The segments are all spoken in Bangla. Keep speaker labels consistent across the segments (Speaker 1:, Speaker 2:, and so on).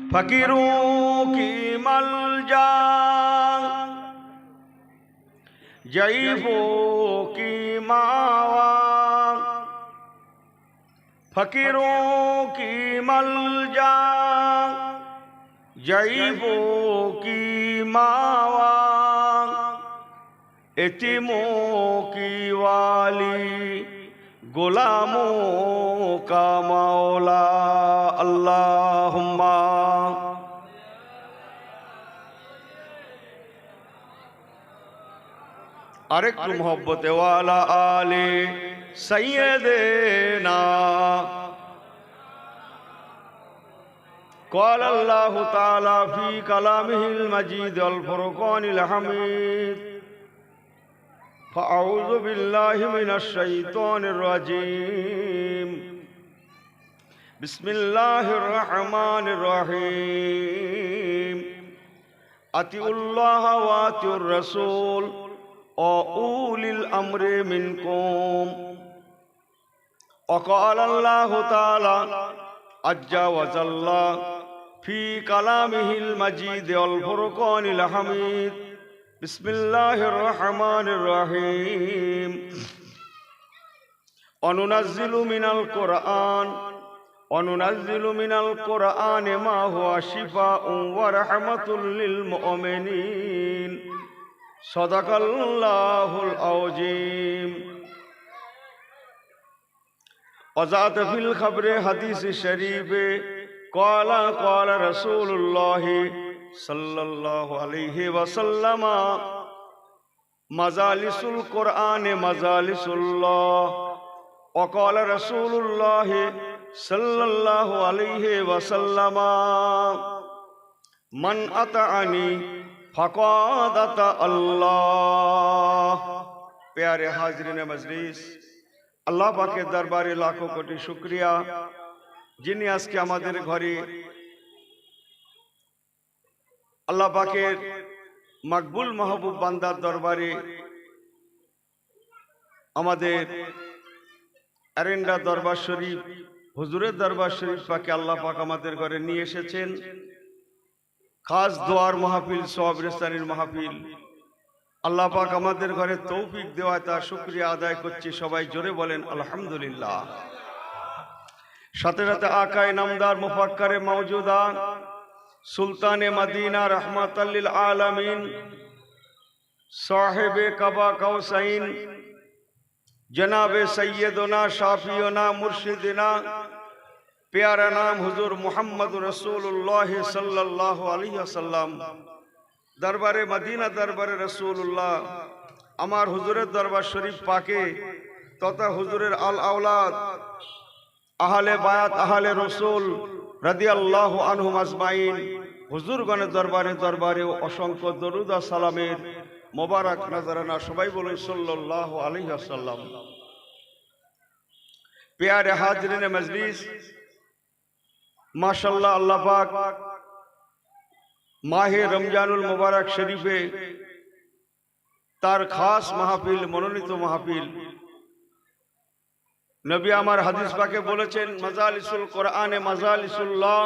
Speaker 1: फकीरों की मलजा, ज़ईफ़ों की मावा। फकीरों की मलजा, ज़ईफ़ों की मावा। यतीमों की वाली, गुलामों का मौला। अल्लाहुम्मा अरेक मोहब्बत वाला आले सैयदना। क़ाल अल्लाहु ताला फी कलामिहिल मजीद अल फुरक़ानिल हमीद। फ़अऊज़ु बिल्लाहि मिनश शैतानिर रजीम। बिस्मिल्लाहिर रहमानिर रहीम। अतिउल्लाह व अतिउर रसूल व उलिल अम्रि मिनकुम। वक़ाल अल्लाहु ताला अज़्ज़ा व जल्ला फी कलामिहिल मजीद अल फुरक़ानिल हमीद। बिस्मिल्लाहिर रहमानिर रहीम। अनुनज़्ज़िलु मिनल क़ुरआन मा हुवा शिफ़ाउन व रहमतुल लिल मुमिनीन। सदक़ल्लाहुल अज़ीम। वज़ात फिल ख़ब्र हदीस शरीफ क़ाल क़ाल रसूलुल्लाहि सल्लल्लाहु अलैहि वसल्लम मजालिसुल क़ुरआन मजालिसुल्लाह। वक़ाल रसूलुल्लाहि सल्लल्लाहु अलैहि वसल्लम मन अतअनी फ़क़द अता अल्लाह। प्यारे हाज़रीन मजलिस, আল্লাহ পাকের দরবারে লাখো কোটি শুকরিয়া, যিনি আজকে আমাদের ঘরে আল্লাহ পাকের মকবুল মাহবুব বান্দার দরবারে আমাদের এরেন্ডা দরবার শরীফ, হুজুরের দরবার শরীফ পাকে আল্লাহ পাক আমাদের ঘরে নিয়ে এসেছেন। খাস দোয়ার মাহফিল, সওয়াব রেসানির মাহফিল আল্লাহ পাক আমাদের ঘরে তৌফিক দেওয়ায় তার শুকরিয়া আদায় করছি। সবাই জোরে বলেন আলহামদুলিল্লাহ। সাথে সাথে আকায়ে নামদার মুফাক্কারে মওজুদা সুলতানে মদিনা রহমাতাল লিল আলামিন সাহেবে কাবা কাউসাইন जनाबे सैयदना शाफियोना मुर्शिदना प्यारा नाम हुजूर मुहम्मद रसूलुल्लाह सल्लल्लाहु अलैहि वसल्लम दरबारे मदीना दरबारे रसूलुल्लाह আমার হুজুরের দরবার শরীফ পাকে তথা হুজুরের আল আওলাদ আহলে বায়াত আহলে রসুল রাদিয়াল্লাহু আনহুম আজমাইন হুজুরগণের দরবারে দরবারে অসংখ্য দরুদ আর সালামের মোবারক নজরানা। সবাই বলে সাল্লাল্লাহু আলাইহি ওয়াসাল্লাম। প্যারে হাজরিন মজলিস, মাশাআল্লাহ আল্লাহ পাক মাহে রমজানুল মুবারক শরীফে তার খাস মাহফিল, মনোনীত মাহফিল, নবী আমার হাদিস পাকে বলেছেন মাজালিসুল কোরআনে মাজালিসুল্লাহ।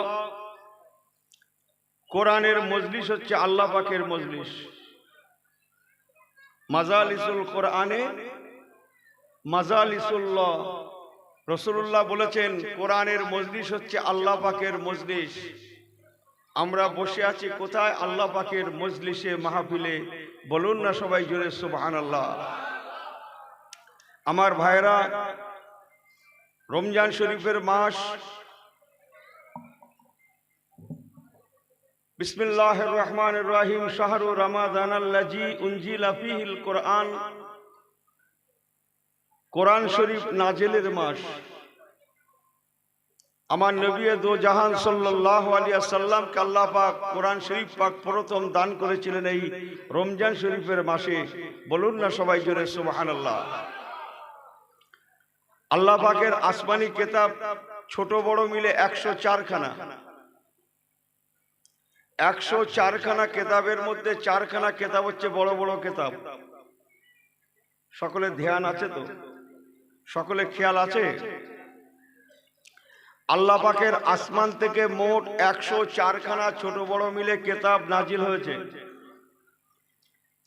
Speaker 1: কোরআনের মজলিস হচ্ছে আল্লাহ পাকের মজলিস। মাজালিসুল কোরআনে মাজালিসুল্লাহ। রাসূলুল্লাহ বলেছেন কোরআনের মজলিস হচ্ছে আল্লাহ পাকের মজলিস। আমরা বসে আছি কোথায়? আল্লাহ পাকের মজলিসে, মাহফিলে। বলুন না সবাই জোরে সুবহানাল্লাহ। আমার ভাইরা, রমজান শরীফের মাস, বিসমিল্লাহির রহমানির রহিম। শাহরু রমাদানাল্লাযী উনজিলা ফীহিল কুরআন। কোরআন শরীফ নাজিলের মাস। আমার নবী দো জাহান সাল্লাল্লাহু আলাইহি ওয়াসাল্লামকে আল্লাহ পাক কোরআন শরীফ পাক প্রথম দান করেছিলেন এই রমজান শরীফের মাসে। বলুন না সবাই জোরে সুবহানাল্লাহ। আল্লাহ পাকের আসমানি কিতাব ছোট বড় মিলে 104 খানা। 104 খানা কিতাবের মধ্যে 4 খানা কিতাব হচ্ছে বড় বড় কিতাব। সকলে ধ্যান আছে তো? সকলে খেয়াল আছে? আল্লাহ পাকের আসমান থেকে মোট 104খানা ছোট বড় মিলে কেতাব নাজিল হয়েছে।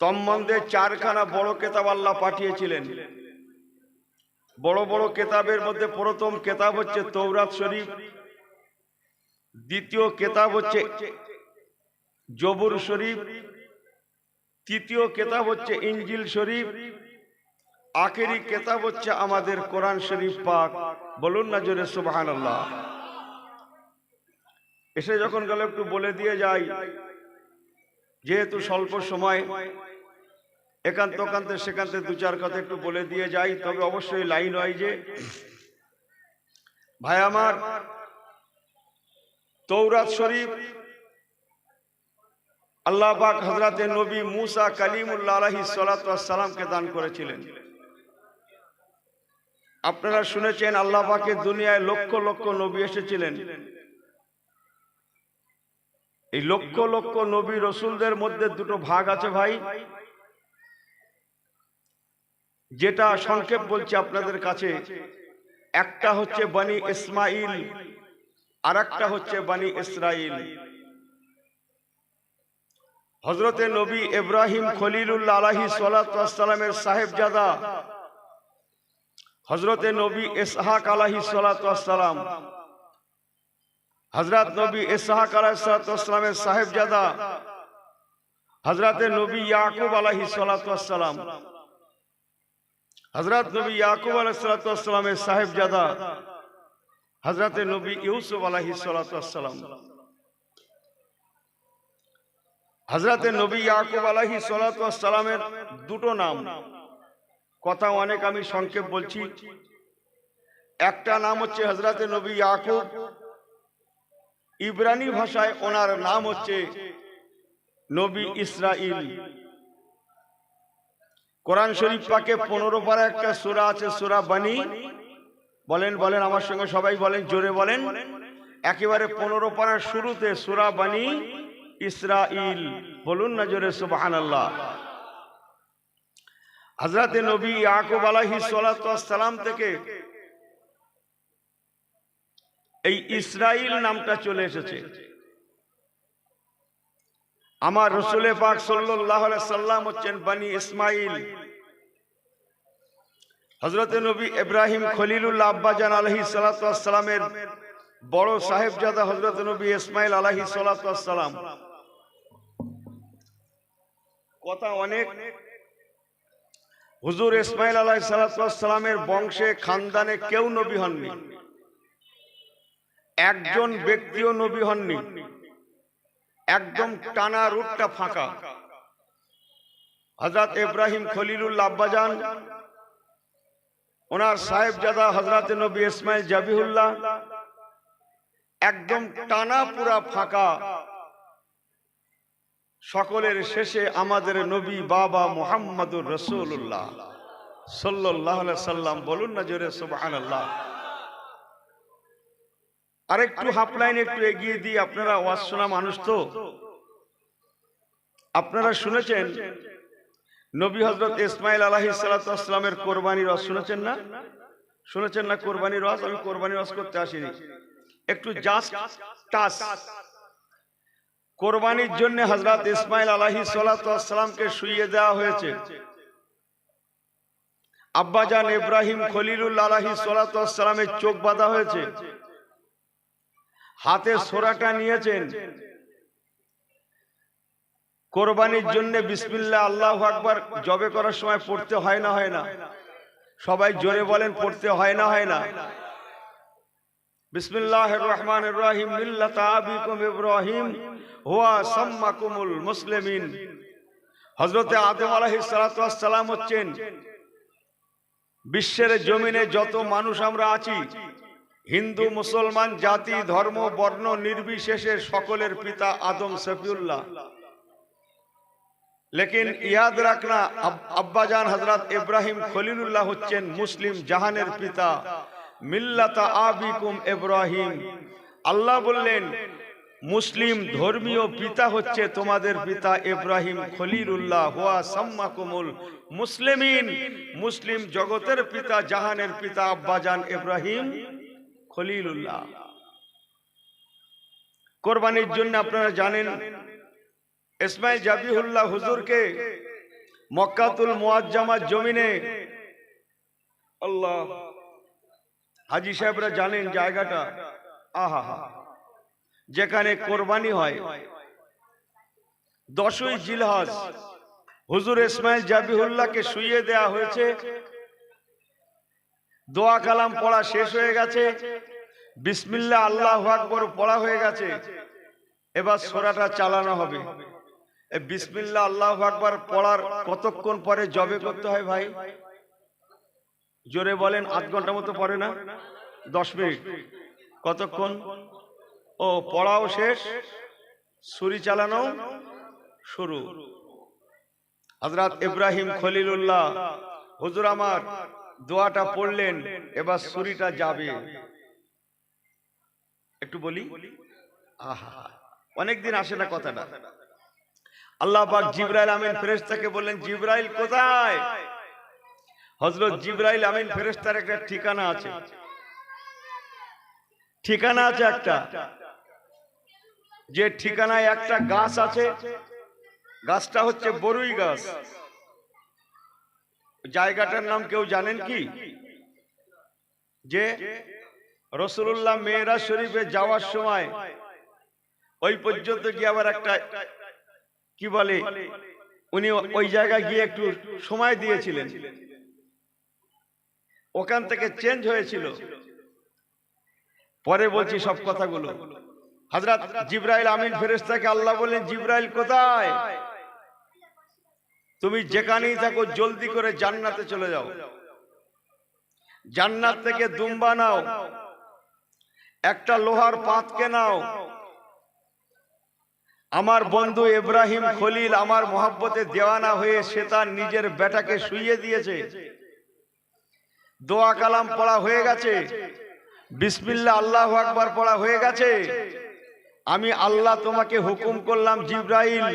Speaker 1: তন্মধ্যে 4খানা বড় কেতাব আল্লাহ পাঠিয়েছিলেন। বড় বড় কেতাবের মধ্যে প্রথম কেতাব হচ্ছে তৌরাত শরীফ, দ্বিতীয় কেতাব হচ্ছে জবুর শরীফ, তৃতীয় কেতাব হচ্ছে ইনজিল শরীফ, আখেরি কেতাব হচ্ছে আমাদের কোরআন শরীফ পাক। বলুন না জোরে সুবহানাল্লাহ। এসে যখন গেল একটু বলে দিয়ে যাই, যেহেতু স্বল্প সময়, একান্ত কান্তে সেখান্তে দু চার কথা একটু বলে দিয়ে যাই। তবে অবশ্যই লাইন ওয়াইজে ভাই আমার, তৌরাত শরীফ আল্লাহ পাক হযরতে নবী মুসা কালিমুল্লাহ আলাইহিস সালাতু ওয়াস সালামকে দান করেছিলেন। আপনারা শুনেছেন আল্লাহ পাকের দুনিয়ায় লক্ষ লক্ষ নবী এসেছিলেন। এই লক্ষ লক্ষ নবী রসুলদের মধ্যে দুটো ভাগ আছে ভাই, যেটা সংক্ষেপ বলছি আপনাদের কাছে। একটা হচ্ছে বনি ইসমাইল, আর একটা হচ্ছে বনি ইসরাইল। হযরতে নবী ইব্রাহিম খলিলুল্লাহ আলাইহিস সালাতু ওয়াস সালামের সাহেবজাদা হযরতে নবী ইসহাক আলাইহিস সালাতু ওয়াস সালাম, হযরত নবী ইসহাক আলাইহিস সালাতু ওয়াস সালামের সাহেবজাদা হযরতে নবী ইয়াকুব আলাইহিস সালাতু ওয়াস সালাম, হযরত নবী ইয়াকুব আলাইহিস সালাতু ওয়াস সালামের সাহেবজাদা হযরতে নবী ইউসুফ আলাইহিস সালাতু ওয়াস সালাম। হযরতে নবী ইয়াকুব আলাইহিস সালাতু ওয়াস সালামের দুটো নাম, কথা অনেক, আমি সংক্ষেপ বলছি। একটা নাম হচ্ছে হযরতে নবী ইয়াকুব, ইব্রানি ভাষায় ওনার নাম হচ্ছে নবী ইসরাইল। কোরআন শরীফ পাকে 15 পারা একটা সূরা আছে, সূরা বনি। বলেন বলেন আমার সঙ্গে সবাই বলেন, জোরে বলেন। একেবারে 15 পারার শুরুতে সূরা বনি ইসরাইল। বলুন না জোরে সুবহানাল্লাহ। হযরতে নবী ইয়াকুব আলাইহিস সালাতু ওয়াস সালাম থেকে এই ইসরাইল নামটা চলে এসেছে। আমার রাসূল পাক সাল্লাল্লাহু আলাইহি সাল্লাম হচ্ছেন বনি ইসমাইল। হযরতে নবী ইব্রাহিম খলিলুল্লাহ আব্বাজান আলাইহিস সালাতু ওয়াস সালামের বড় সাহেবজাদা হযরতে নবী ইসমাইল আলাইহিস সালাতু ওয়াস সালাম। কথা অনেক। হুজুর ইসমাইল আলাইহিস সালাতু ওয়াস সালামের বংশে খানদানে কেউ নবী হননি, একজন ব্যক্তিও নবী হননি। একদম টানা রুটটা ফাঁকা। হযরত ইব্রাহিম খলিলুল্লাহ আব্বাজান, ওনার সাহেবজাদা হযরতে নবী ইসমাইল জাবিহুল্লাহ, একদম টানা পুরা ফাঁকা। সকলের শেষে আমাদের নবী বাবা মুহাম্মদুর রাসূলুল্লাহ সাল্লাল্লাহু আলাইহি সাল্লাম। বলুন না জোরে সুবহানাল্লাহ। আরেকটু হাফলাইন একটু এগিয়ে দিই, আপনারা ওয়াজ শোনা মানুষ তো, আপনারা শুনেছেন নবী হযরত ইসমাইল আলাইহিস সালাতু ওয়াস সালামের কুরবানির ওয়াজ শুনেছেন না? শুনেছেন না কুরবানির ওয়াজ? আমি কুরবানির ওয়াজ করতে আসিনি, একটু জাস্ট টাচ। কুরবানির জন্য হযরত ইসমাইল আলাইহিস সালাতু ওয়াস সালামকে শুইয়ে দেওয়া হয়েছে। আব্বাজান ইব্রাহিম খলিলুল্লাহ আলাইহিস সালাতু ওয়াস সালামের চোখ বাঁধা হয়েছে, হাতে সোরাটা নিয়েছেন। কোরবানির জন্য বিসমিল্লাহ আল্লাহু আকবার জবে করার সময় পড়তে হয় না? হয় না? সবাই জোরে বলেন, পড়তে হয় না? হয় না? বিসমিল্লাহির রহমানির রহিম, মিল্লাত আবিকুম ইব্রাহিম হুয়া সাম্মাকুমুল মুসলিমিন। হযরতে আদম আলাইহিস সালাতু ওয়াস সালাম হচ্ছেন বিশ্বের জমিনে যত মানুষ আমরা আছি, হিন্দু মুসলমান জাতি ধর্ম বর্ণ নির্বিশেষে সকলের পিতা আদম সফিউল্লাহ। লেকিন ইয়াদ রাখনা, আব্বাজান হযরত ইব্রাহিম খলিলুল্লাহ হচ্ছেন মুসলিম জাহানের পিতা, মিল্লাতা আবিকুম ইব্রাহিম। আল্লাহ বললেন মুসলিম ধর্মীয় পিতা হচ্ছে তোমাদের পিতা ইব্রাহিম খলিলুল্লাহ, হুয়া সাম্মাকুমুল মুসলিমিন। মুসলিম জগতের পিতা জাহানের পিতা আব্বাজান ইব্রাহিম খলিলুল্লাহ। কোরবানির জন্য আপনারা জানেন ইসমাইল জাবিহুল্লাহ হুজুরকে মক্কাতুল মুআজ্জামার জমিনে আল্লাহ হাজী সাহেবরা জানেন জায়গাটা, আহা যেখানে কোরবানি হয়। 10ই জিলহজ হুজুর ইসমাইল জাবিহুল্লাহকে শুইয়ে দেয়া হয়েছে। দোয়া কালাম পড়া শেষ হয়ে গেছে, বিসমিল্লাহ আল্লাহু আকবার পড়া হয়ে গেছে। এবার সূরাটা চালানো হবে। এই বিসমিল্লাহ আল্লাহু আকবার পড়ার কতক্ষণ পরে জবে করতে হয় ভাই? জোরে বলেন। আধ ঘন্টা মতো পরে না? 10 মিনিট। কতক্ষণ? ও পড়াও শেষ, ছুরি চালানো শুরু। হযরত ইব্রাহিম খলিলুল্লাহ হুজুর আমার দোয়াটা পড়লেন, এবার ছুরিটা যাবে। একটু বলি, আহা অনেকদিন আসে না কথাটা। আল্লাহ পাক জিবরাইল আমিন ফেরেশতাকে বললেন, জিবরাইল কোথায়? হযরত জিবরাইল আমিন ফেরেশতার একটা ঠিকানা আছে, ঠিকানা আছে একটা, যে ঠিকানায় একটা গাছ আছে, গাছটা হচ্ছে বরুই গাছ। জায়গাটার নাম কেউ জানেন কি? যে রাসূলুল্লাহ মেরাজ শরীফে যাওয়ার সময় ওই পর্যন্ত গিয়ে আবার একটা কি বলে, উনি ওই জায়গায় গিয়ে একটু সময় দিয়েছিলেন, ওখান থেকে চেঞ্জ হয়েছিল। পরে বলছি সব কথাগুলো। হযরত জিবরাইল আমিন ফেরেশতাকে আল্লাহ বললেন, জিবরাইল কোথায়? তুমি যেখানেই থাকো জলদি করে জান্নাতে চলে যাও, জান্নাত থেকে দুম্বা নাও, একটা লোহার পাতকে নাও। আমার বন্ধু ইব্রাহিম খলিল আমার মহব্বতে দেওয়ানা হয়ে সে তার নিজের বেটাকে শুইয়ে দিয়েছে। দোয়া কালাম পড়া হয়ে গেছে, বিসমিল্লাহ আল্লাহু আকবার পড়া হয়ে গেছে। আমি আল্লাহ তোমাকে হুকুম করলাম, জিবরাইল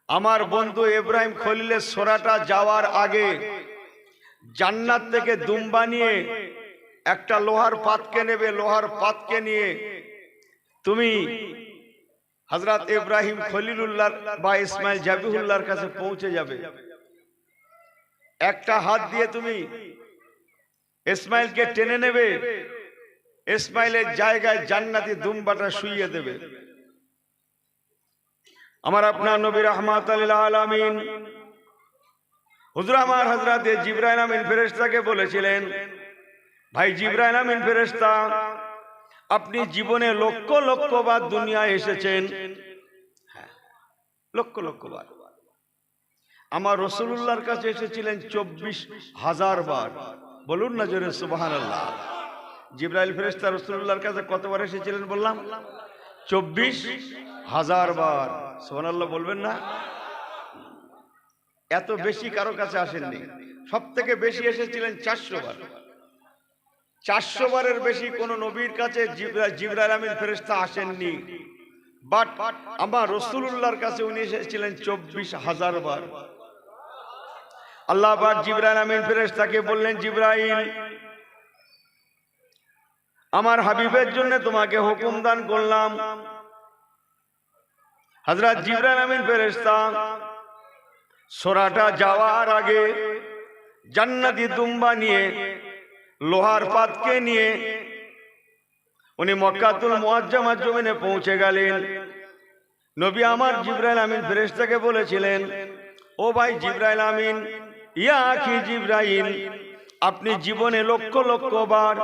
Speaker 1: আমার বন্ধু ইব্রাহিম খলিলের সূরাটা যাওয়ার আগে জান্নাত থেকে দুম্বা নিয়ে একটা লোহার পাতকে নেবে, লোহার পাতকে নিয়ে তুমি হযরত ইব্রাহিম খলিলুল্লাহ বা ইসমাইল জাবিহুল্লাহর কাছে পৌঁছে যাবে। একটা হাত দিয়ে তুমি ইসমাইলকে টেনে নেবে, ইসমাইলের জায়গায় জান্নাতি দুম্বাটা শুইয়ে দেবে। আমার আপনার নবী রাহমাতুল লিল আলামিন হুজুর আমার হযরত জিবরাইল আমিন ফেরেশতাকে বলেছিলেন, ভাই জিবরাইল আমিন ফেরেশতা, আপনি জীবনে লক্ষ লক্ষ বার দুনিয়ায় এসেছেন, লক্ষ লক্ষ বার। আমার রাসূলুল্লাহর কাছে এসেছিলেন 24,000 বার। বলুন না জোরে সুবহানাল্লাহ। জিবরাইল ফেরেশতা রাসূলুল্লাহর কাছে কতবার এসেছিলেন বললাম? 24,000 বার। সুবহানাল্লাহ বলবেন না? এত বেশি কারো কাছে আসেননি। সব থেকে বেশি এসেছিলেন 400 বার। 400 বারের বেশি কোন নবীর কাছে জিবরাইল আমিন ফেরেশতা আসেননি। বাট আমার রাসূলুল্লাহর কাছে উনি এসেছিলেন 24,000 বার। আল্লাহ পাক জিবরাইল আমিন ফেরেশতাকে বললেন, জিবরাইল আমার হাবিবের জন্য তোমাকে হুকুম দান করলাম। হযরত জিবরাইল আমিন ফেরেশতা সূরাটা যাওয়ার আগে জান্নাতি দুম্বা নিয়ে, লোহার পাতকে নিয়ে উনি মক্কাতুল মুআজ্জামার জমিনে পৌঁছে গেলেন। নবী আমার জিবরাইল আমিন ফেরেশতাকে বলেছিলেন, ও ভাই জিবরাইল আমিন, ইয়া আখি জিবরাইল, আপনি জীবনে লক্ষ লক্ষ বার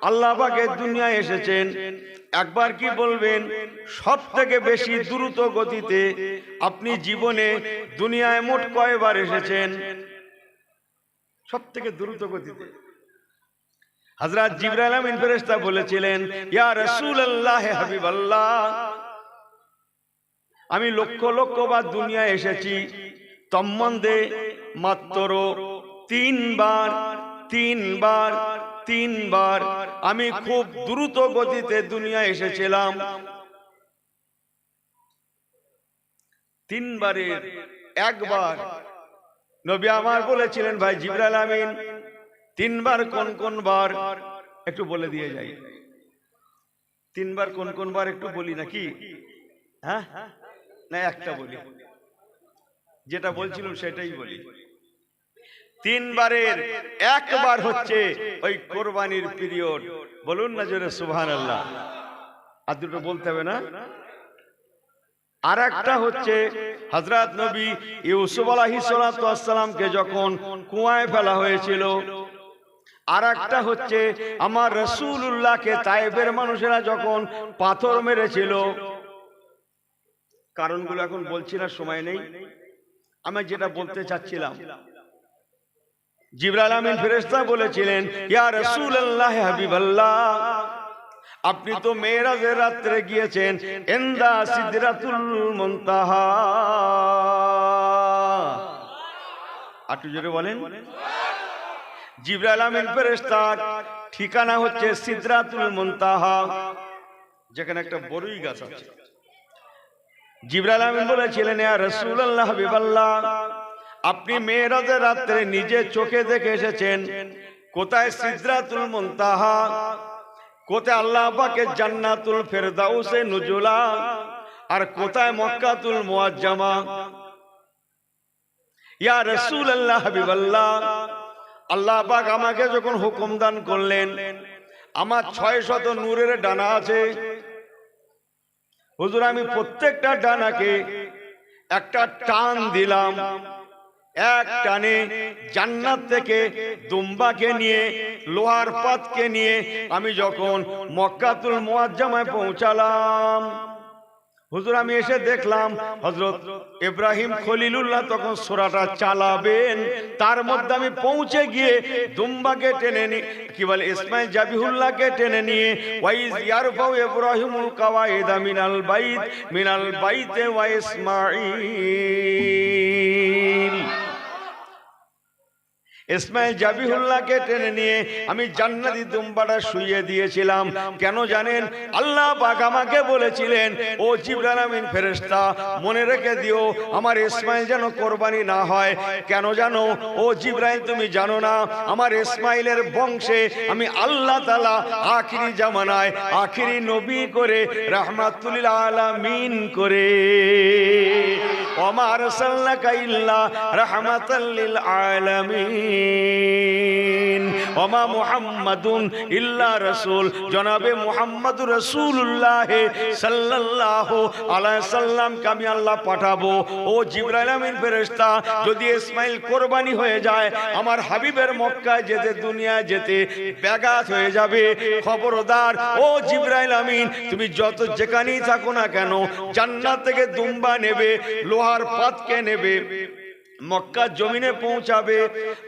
Speaker 1: আল্লাহ পাকের দুনিয়ায় এসেছেন, একবার কি বলবেন সব থেকে বেশি দ্রুত গতিতে আপনি জীবনে দুনিয়ায় মোট কয়বার এসেছেন? সব থেকে দ্রুত গতিতে। হযরত জিবরাইল আমিন ফেরেশতা বলেছিলেন, ইয়া রাসূলুল্লাহ হে হাবিবাল্লাহ, আমি লক্ষ লক্ষ বার দুনিয়ায় এসেছি, তন্মধ্যে মাত্র 3 বার আমি খুব দ্রুত গতিতে দুনিয়ায় এসেছিলাম। 3 বারের একবার নবী আমার বলেছিলেন, ভাই জিবরাইল আমিন 3 বার কোন কোন বার একটু বলে দিয়ে যাই। তিনবার কোন কোন বার একটু বলি নাকি? হ্যাঁ না একটা বলি, যেটা বলছিলাম সেটাই বলি। তিনবারের একবার হচ্ছে ওই কোরবানির পিরিয়ড। বলুন না জোরে সুবহানাল্লাহ। আর দুটো বলতে হবে না। আর একটা হচ্ছে হযরত নবী ইউসুফ আলাইহিস সালামকে যখন কুয়ায় ফেলা হয়েছিল। আর একটা হচ্ছে আমার রাসূলুল্লাহকে তায়েফের মানুষেরা যখন পাথর মেরেছিল। কারণগুলো এখন বলছি না, সময় নেই। আমি যেটা বলতে চাচ্ছিলাম, জিবরাইল আমিন ফেরেশতা বলেছিলেন, ইয়া রাসূলুল্লাহ হাবিবাল্লাহ, আপনি তো মেরাজের রাত্রে গিয়েছেন ইনদা সিদরাতুল মুনতাহা। একটু জোরে বলেন। জিবরাইল আমিন ফেরেশতার ঠিকানা হচ্ছে সিদরাতুল মুনতাহা, যেখানে একটা বড়ই গাছ আছে। জিবরাইল আমিন বলেছিলেন, ইয়া রাসূলুল্লাহ হাবিবাল্লাহ, আপনি মেরাজের রাত্রে নিজে চোখে দেখে এসেছেন কোথায় সিদরাতুল মুনতাহা, কোথায় আল্লাহ পাকের জান্নাতুল ফেরদাউসে নুজুলা, আর কোথায় মক্কাতুল মুআজ্জামা। ইয়া রাসূলুল্লাহ হাবিবাল্লাহ, আল্লাহ পাক আমাকে যখন হুকুম দান করলেন, আমার 600 নূরের ডানা আছে হুজুর, আমি প্রত্যেকটা ডানাকে একটা টান দিলাম। এক টানে জান্নাত থেকে দুম্বাকে নিয়ে, লোহার পাতকে নিয়ে আমি যখন মক্কাতুল মুআজ্জামায় পৌঁছালাম, হুজুর আমি এসে দেখলাম হযরত ইব্রাহিম খলিলুল্লাহ তখন সূরাটা চালাবেন। তার মধ্যে আমি পৌঁছে গিয়ে দুম্বাকে টেনে নিয়ে, কি বলে, ইসমাইল জাবিহুল্লাহকে টেনে নিয়ে, ওয়াইজ ইয়ারফাউ ইব্রাহিমুল কাওয়াইদা মিনাল বাইতে ওয়া ইসমাঈল, ইসমাইল জাবিহুল্লাহকে টেনে নিয়ে আমি জান্নাতি দুম্বাটা শুইয়ে দিয়েছিলাম। কেন জানেন? আল্লাহ পাক আমাকে বলেছিলেন, ও জিবরাইল আমিন ফেরেশতা, মনে রেখে দিও আমার ইসমাইল যেন কোরবানি না হয়। কেন জানো ও জিবরাইল? তুমি জানো না, আমার ইসমাইলের বংশে আমি আল্লাহ তাআলা আখিরি জামানায় আখিরি নবী করে, রাহমাতুল লিল আলামিন করে, ওমা আরসালনাকা ইল্লা রাহমাতাল লিল আলামিন ওমা মুহাম্মাদুন ইল্লা রাসূল, জনাবে মুহাম্মদুর রাসূলুল্লাহ সাল্লাল্লাহু আলাইহি সাল্লামকে আমি আল্লাহ পাঠাবো। ও জিবরাইল আমিন ফেরেশতা, যদি ইসমাইল কোরবানি হয়ে যায়, আমার হাবিবের মক্কায় যেতে, দুনিয়া যেতে ব্যাঘাত হয়ে যাবে। খবরদার ও জিবরাইল আমিন, তুমি যত যেখানেই থাকো না কেন, জান্নাত থেকে দুম্বা নেবে, লোহার পাতকে নেবে, মক্কা জমিনে পৌঁছাবে,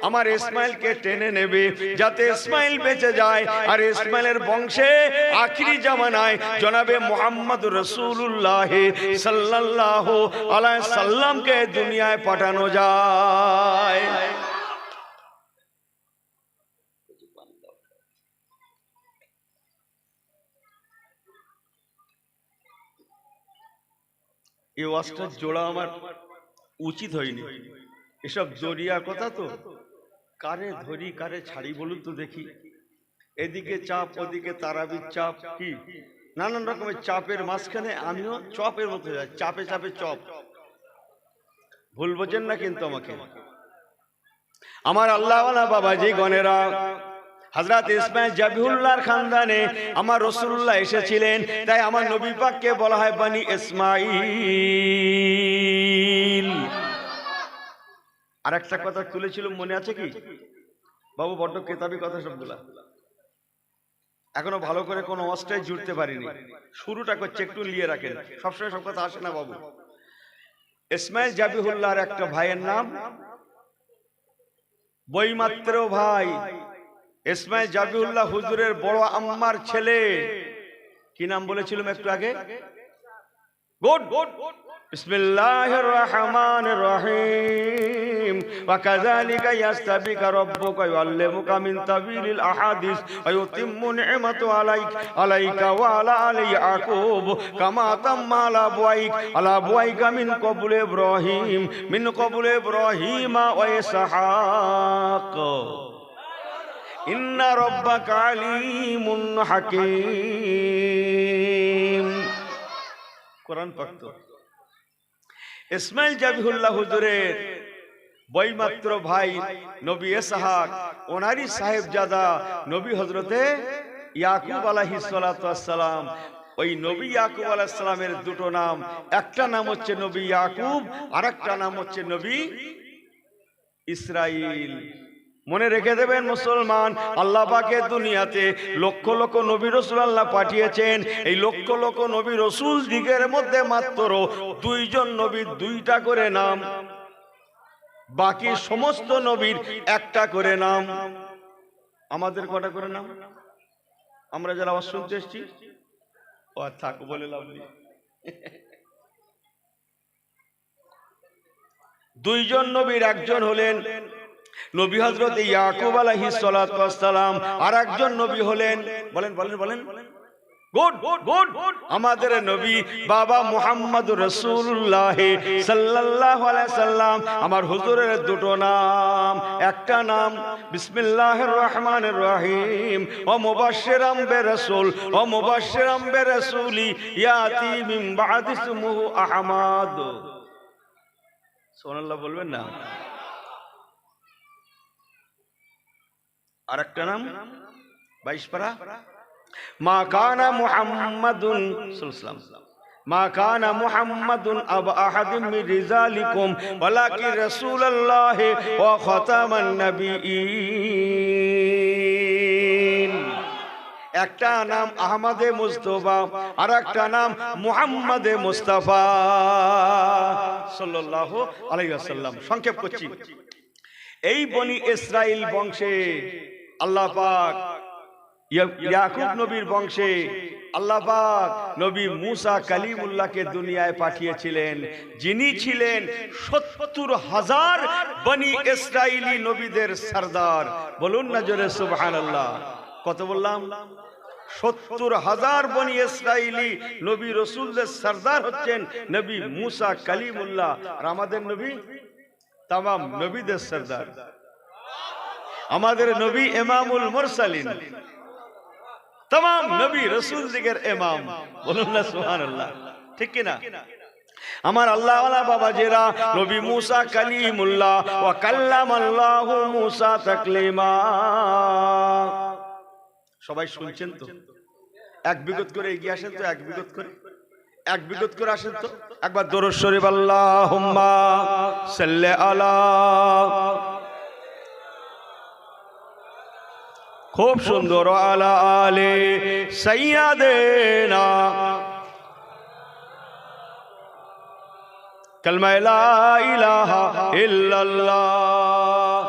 Speaker 1: আমার ইসমাইলকে টেনে নেবে, যাতে ইসমাইল বেঁচে যায় আর ইসমাইলের বংশে আখিরি জামানায় জনাবে মুহাম্মদুর রাসূলুল্লাহ সাল্লাল্লাহু আলাইহি সাল্লামকে দুনিয়ায় পাঠানো যায়। এই ওয়াজটার জোড়া আমার উচিত হয়নি। এসব জরিয়া কথা তো, কারে ধরি কারে ছাড়ি বলুন তো দেখি। এদিকে চাপ, ওদিকে তারাবির চাপ, কি নানান রকমের চাপের মাঝখানে আমিও চপের মতো যাই, চাপে চাপে চপ। ভুল বোঝেন না কিন্তু আমাকে। আমার আল্লাহওয়ালা বাবাজি গণেরা, হযরত ইসমাইল জাবিহুল্লাহর খানদানে আমার রাসূলুল্লাহ এসেছিলেন, তাই আমার নবী পাককে বলা হয় বনি ইসমাঈল। আর একটা কথা তুলেছিল, মনে আছে কি বাবু? বড্ড কেতাবি কথা সবগুলা, এখনো ভালো করে কোনো অস্টায় জুড়তে পারিনি। শুরুটা করছে, একটু নিয়ে রাখেন, সবসময় সব কথা আসে না বাবু। ইসমাইল জাবিহুল্লাহর একটা ভাইয়ের নাম, বইমাত্র ভাই ইসমাইল জাবিহুল্লাহ হুজুরের বড় আম্মার ছেলে। কি নাম বলেছিলাম একটু আগে? গুড। বিসমিল্লাহির রাহমানির রহিম। ওয়া কাযালিকা ইয়াস্তাবিকা রাব্বুকা ইউআল্লিমুকা মিন তাবিলিল আহাদিস ওয়া ইউতিম্মু নি'মাতু আলাইকা ওয়া আলা আলি ইয়াকুব কামা তাম্মা আলা বুয়াইকা মিন ক্বাবলি ইব্রাহিম ওয়া ইসহাক। ইন্না রাব্বাকা আলীমুন হাকীম। কোরআন পাক। ইসমাইল জাবিহুল্লাহ হুজুরের বইমাত্র ভাই নবী ইসহাক, ওনারই সাহেবজাদা নবী হযরতে ইয়াকুব আলাইহিস সালাতু ওয়াস সালাম। ওই নবী ইয়াকুব আলাইহিস সালামের দুটো নাম, একটা নাম হচ্ছে নবী ইয়াকুব, আরেকটা নাম হচ্ছে নবী ইসরাইল। মনে রেখে দেবেন মুসলমান, আল্লাহ পাকের দুনিয়াতে লক্ষ লক্ষ নবী রাসূল আল্লাহ পাঠিয়েছেন। এই লক্ষ লক্ষ নবী রাসূল দিগের মধ্যে মাত্র দুইজন নবীর দুইটা করে নাম, বাকি সমস্ত নবীর একটা করে নাম। আমাদের কটা করে নাম? আমরা যারা আওয়াজ শুনতে এসেছি, ও থাক বলে লাভ নেই। দুইজন নবীর একজন হলেন নবী হযরত ইয়াকুব আলাইহিস সালাতু ওয়াস সালাম, আর একজন নবী হলেন, বলেন বলেন বলেন, গুড গুড, আমাদের নবী বাবা মুহাম্মদুর রাসূলুল্লাহ সাল্লাল্লাহু আলাইহি সাল্লাম। আমার হুজুরের দুটো নাম, একটা নাম বিসমিল্লাহির রহমানির রহিম, ওয়া মুবাশশিরাম বিরাসূল, ওয়া মুবাশশিরাম বিরাসূলি ইয়াতি মিন বা'দি ইসমুহু আহমদ। সুবহানাল্লাহ বলবেন না? আর একটা নাম 22 পারা, মা কানা মুহাম্মাদুন সাল্লাল্লাহু, মা কানা মুহাম্মাদুন আবা আহাদিম মিন রিজালিকুম ওয়ালাকিন রাসূলুল্লাহ ওয়া খাতামান নবিয়্যিন। একটা নাম আহমদে মুস্তাফা, আর একটা নাম মুহাম্মদে মুস্তাফা সাল্লাল্লাহু আলাইহি ওয়াসাল্লাম। সংক্ষেপ করছি, এই বনি ইসরাইল বংশে আল্লাহ পাক ইয়াকুব নবীর বংশে আল্লাহ পাক নবী মুসা কালিমুল্লাহকে দুনিয়ায় পাঠিয়েছিলেন, যিনি ছিলেন ৭০,০০০ বনি ইসরাইলি নবীদের সরদার। বলুন না জোরে সুবহানাল্লাহ। কত বললাম? ৭০,০০০ বনি ইসরাইলি নবী রাসূলদের সরদার হচ্ছেন নবী মুসা কালিমুল্লাহ, আর আমাদের নবী তামাম নবীদের সরদার, আমাদের নবী ইমামুল মুরসালিন, তামাম নবী রাসূল দিগের ইমাম। বলুন না সুবহানাল্লাহ, ঠিক কি না? আমার আল্লাহ ওয়ালা বাবাজেরা, নবী মুসা কালিমুল্লাহ, ওয়া কাল্লামাল্লাহু মুসা তাকলিমা। সবাই শুনছেন তো? এক বিগত করে এগিয়ে আসেন তো, এক বিগত করে, এক বিগত করে আসেন তো। একবার দরুদ শরীফ আল্লাহুম্মা সাল্লি আলা, খুব সুন্দর, আলা আলে সাইয়্যিদিনা, কালমা লা ইলাহা ইল্লাল্লাহ।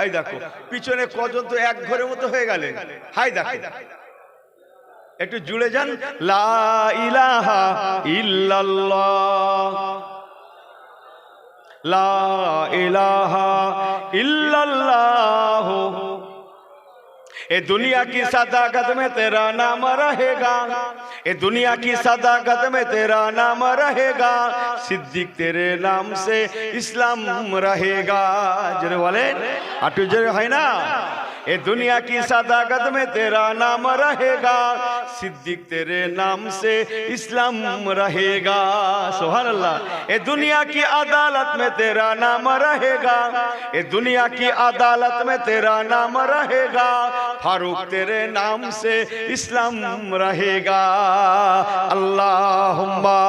Speaker 1: এই দেখো পিছনে কজন তো এক ঘরের মতো হয়ে গেলেন। হাই দেখো, একটু জুড়ে যান, লা ইলাহা ইল্লাল্লাহ, লা ইলাহা ইল্লাল্লাহ। ए दुनिया की सदाकत में तेरा नाम रहेगा, ए दुनिया की सदाकत में तेरा नाम रहेगा, सिद्दीक तेरे नाम से इस्लाम रहेगा। जरे बोले आटू जरे है ना, ए दुनिया की सदाकत में तेरा नाम रहेगा, सिद्दीक तेरे नाम से इस्लाम रहेगा। सुभान अल्लाह। ए दुनिया की अदालत में तेरा नाम रहेगा, ए दुनिया की अदालत में तेरा नाम रहेगा, फारूक तेरे नाम से इस्लाम रहेगा। अल्लाहुम्मा।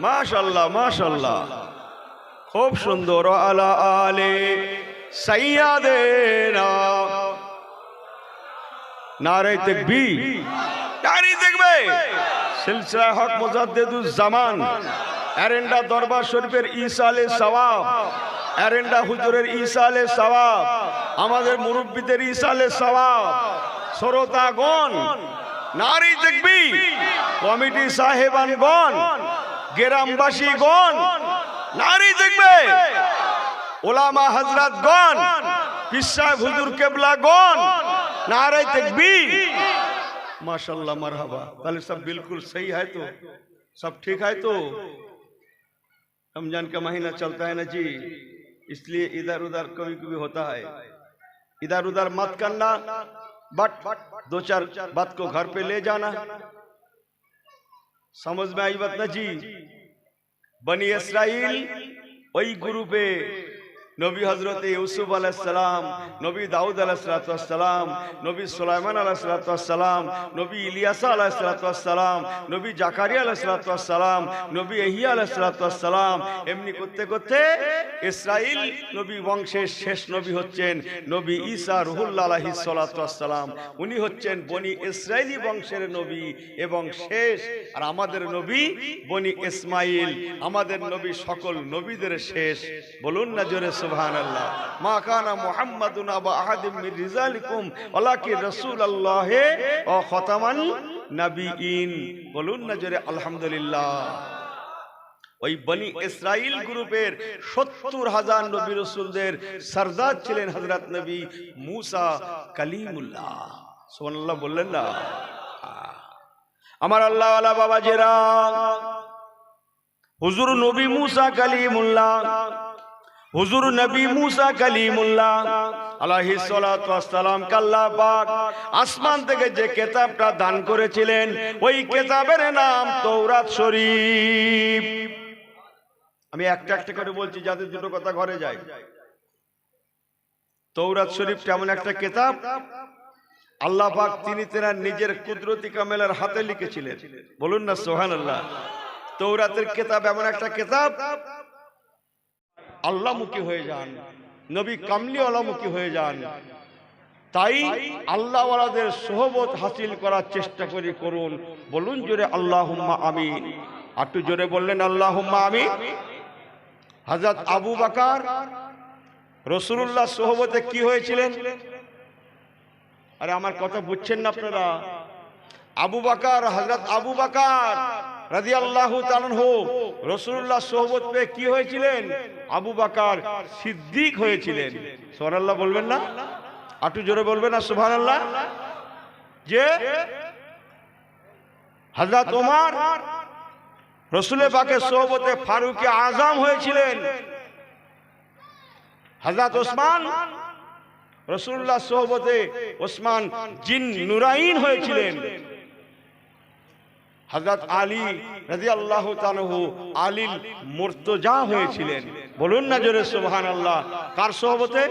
Speaker 1: माशाअल्लाह माशाअल्लाह, खूब सुंदर। अला आले सय्यदेना, नारे तकबीर, नारे तकबीर। सिलसिला हक मुजद्दिदुज জামান, এরেন্ডা দরবার শরীফের ইসালে সওয়াব, এরেন্ডা হুজুরের ইসালে সওয়াব, আমাদের মুরব্বিদের ইসালে সওয়াব, শ্রোতাগণ নারে তাকবীর, কমিটি সাহেবানগণ, গ্রামবাসীগণ নারে তাকবীর, উলামা হযরতগণ, পীর সাহেব হুজুর কেবলাগণ नारे तकबीर। माशाल्लाह मरहबा। ताले सब बिल्कुल सही है तो, सब ठीक है तो। रमजान का महीना चलता है ना जी, इसलिए इधर उधर कभी कभी होता है, इधर उधर मत करना। बट 2-4 बात को घर पे ले जाना। समझ में आई बात ना जी? बनी इस्राइल वही गुरु पे नबी हजरत यूसुफ अलैहिस्सलाम, नबी दाऊद अलैहिस्सलाम, नबी सुलाइमान अलैहिस्सलाम, नबी इलियासा अलैहिस्सलाम, नबी জাকারিয়া अलैहिस्सलाम, नबी ইয়াহিয়া अलैहिस्सलाम, এমনি করতে করতে ইসরাইল নবী বংশের শেষ নবী হচ্ছেন নবী ঈসা রুহুল্লাহ আলাইহিস সালাম। উনি হচ্ছেন বনি ইসরাইলি বংশের নবী এবং শেষ। আর আমাদের নবী বনি ইসমাইল, আমাদের নবী সকল নবীদের শেষ। বলুন না জোরে সুবহানাল্লাহ। মা কানা মুহাম্মাদুন আবা আহাদিম মির রিজালিকুম ওয়ালাকিন রাসূলুল্লাহ ওয়া খাতামান নবিয়িন। বলুন না জোরে আলহামদুলিল্লাহ। ওই বনি ইসরাইল গ্রুপের ৭০,০০০ নবী রাসূলদের সরদার ছিলেন হযরত নবী মুসা কালিমুল্লাহ। সুবহানাল্লাহ বললেন না? আমার আল্লাহ ওয়ালা বাবাজিরা, হুজুর নবী মুসা কালিমুল্লাহ, হুজুর নবী মুসা কালিমুল্লাহ আলাইহিস সালাতু ওয়াস সালাম আল্লাহ পাক আসমান থেকে যে কিতাবটা দান করেছিলেন ওই কিতাবের নাম তাওরাত শরীফ। আমি একটা একটা করে বলছি যাতে দুটো কথা ঘরে যায়। তাওরাত শরীফ এমন একটা কিতাব আল্লাহ পাক তিনি তেনার নিজের কুদরতি কামেলার হাতে লিখেছিলেন। বলুন না সুবহানাল্লাহ। তাওরাতের কিতাব এমন একটা কিতাব আল্লাহমুখী হয়ে যান, নবী কামলিওয়ালামুখী হয়ে যান। তাই আল্লাহওয়ালাদের সোহবত হাসিল করার চেষ্টা করি করুন। বলুন জোরে আল্লাহুম্মা আমিন। একটু জোরে বললেন আল্লাহুম্মা আমিন। হযরত আবু বকর রাসূলুল্লাহ সোহবতে কি হয়েছিলেন? আরে আমার কথা বুঝছেন না আপনারা? আবু বকর, হযরত আবু বকর রাদিয়াল্লাহু তাআলা আনহু রাসূলুল্লাহ সোহবত পেয়ে কি হয়েছিলেন? আবু বকর সিদ্দিক হয়েছিলেন। সুবহানাল্লাহ বলবেন না? একটু জোরে বলবেন না সুবহানাল্লাহ। যে হযরত ওমর রাসূল পাকের সোহবতে ফারুকে আজম হয়েছিলেন। হযরত ওসমান রাসূলুল্লাহ সোহবতে ওসমান জিন নুরাইন হয়েছিলেন। হযরত আলী রাদিয়াল্লাহু তাআলা আনহু আলীল মুর্তজা হয়েছিলেন। বলুন না জোরে সুবহানাল্লাহ। কার সোহবতে?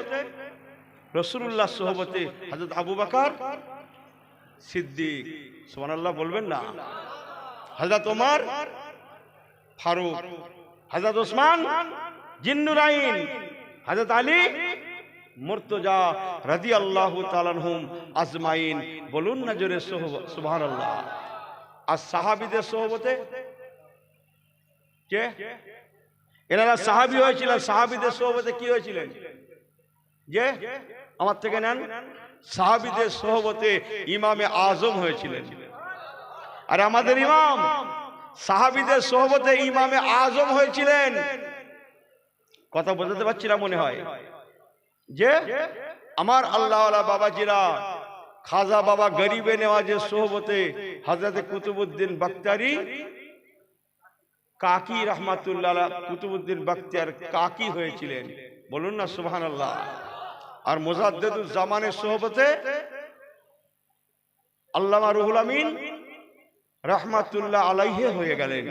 Speaker 1: রাসূলুল্লাহ সোহবতে হযরত আবু বকর সিদ্দিক। সুবহানাল্লাহ বলবেন না? হযরত ওমর ফারুক, হযরত ওসমান জিন্নুরাইন, হযরত আলী মুর্তজা রাদিয়াল্লাহু তাআলা আনহুম আজমাইন। বলুন না জোরে সুবহানাল্লাহ। আর সাহাবীদের সোহবতে কে? এনারা সাহাবী হয়েছিলেন। সাহাবীদের সোহবতে কি হয়েছিলেন? যে আমার থেকে নেন। সাহাবীদের সোহবতে ইমামে আজম হয়েছিলেন। আর আমাদের ইমাম সাহাবীদের সোহবতে ইমামে আজম হয়েছিলেন। কথা বোঝাতে পারছি না মনে হয়? যে আমার আল্লাহওয়ালা বাবাজিরা খাজা বাবা গরিবে নেওয়াজের সোহবতে হযরত কুতুবউদ্দিন বখতিয়ারি কাকি রহমাতুল্লাহ কুতুবউদ্দিন বখতিয়ার কাকি হয়েছিলেন। বলুন না সুবহানাল্লাহ। আর মুজাদ্দিদুজ জামানের সোহবতে আল্লামা রুহুল আমিন রহমাতুল্লাহ আলাইহি হয়ে গেলেন।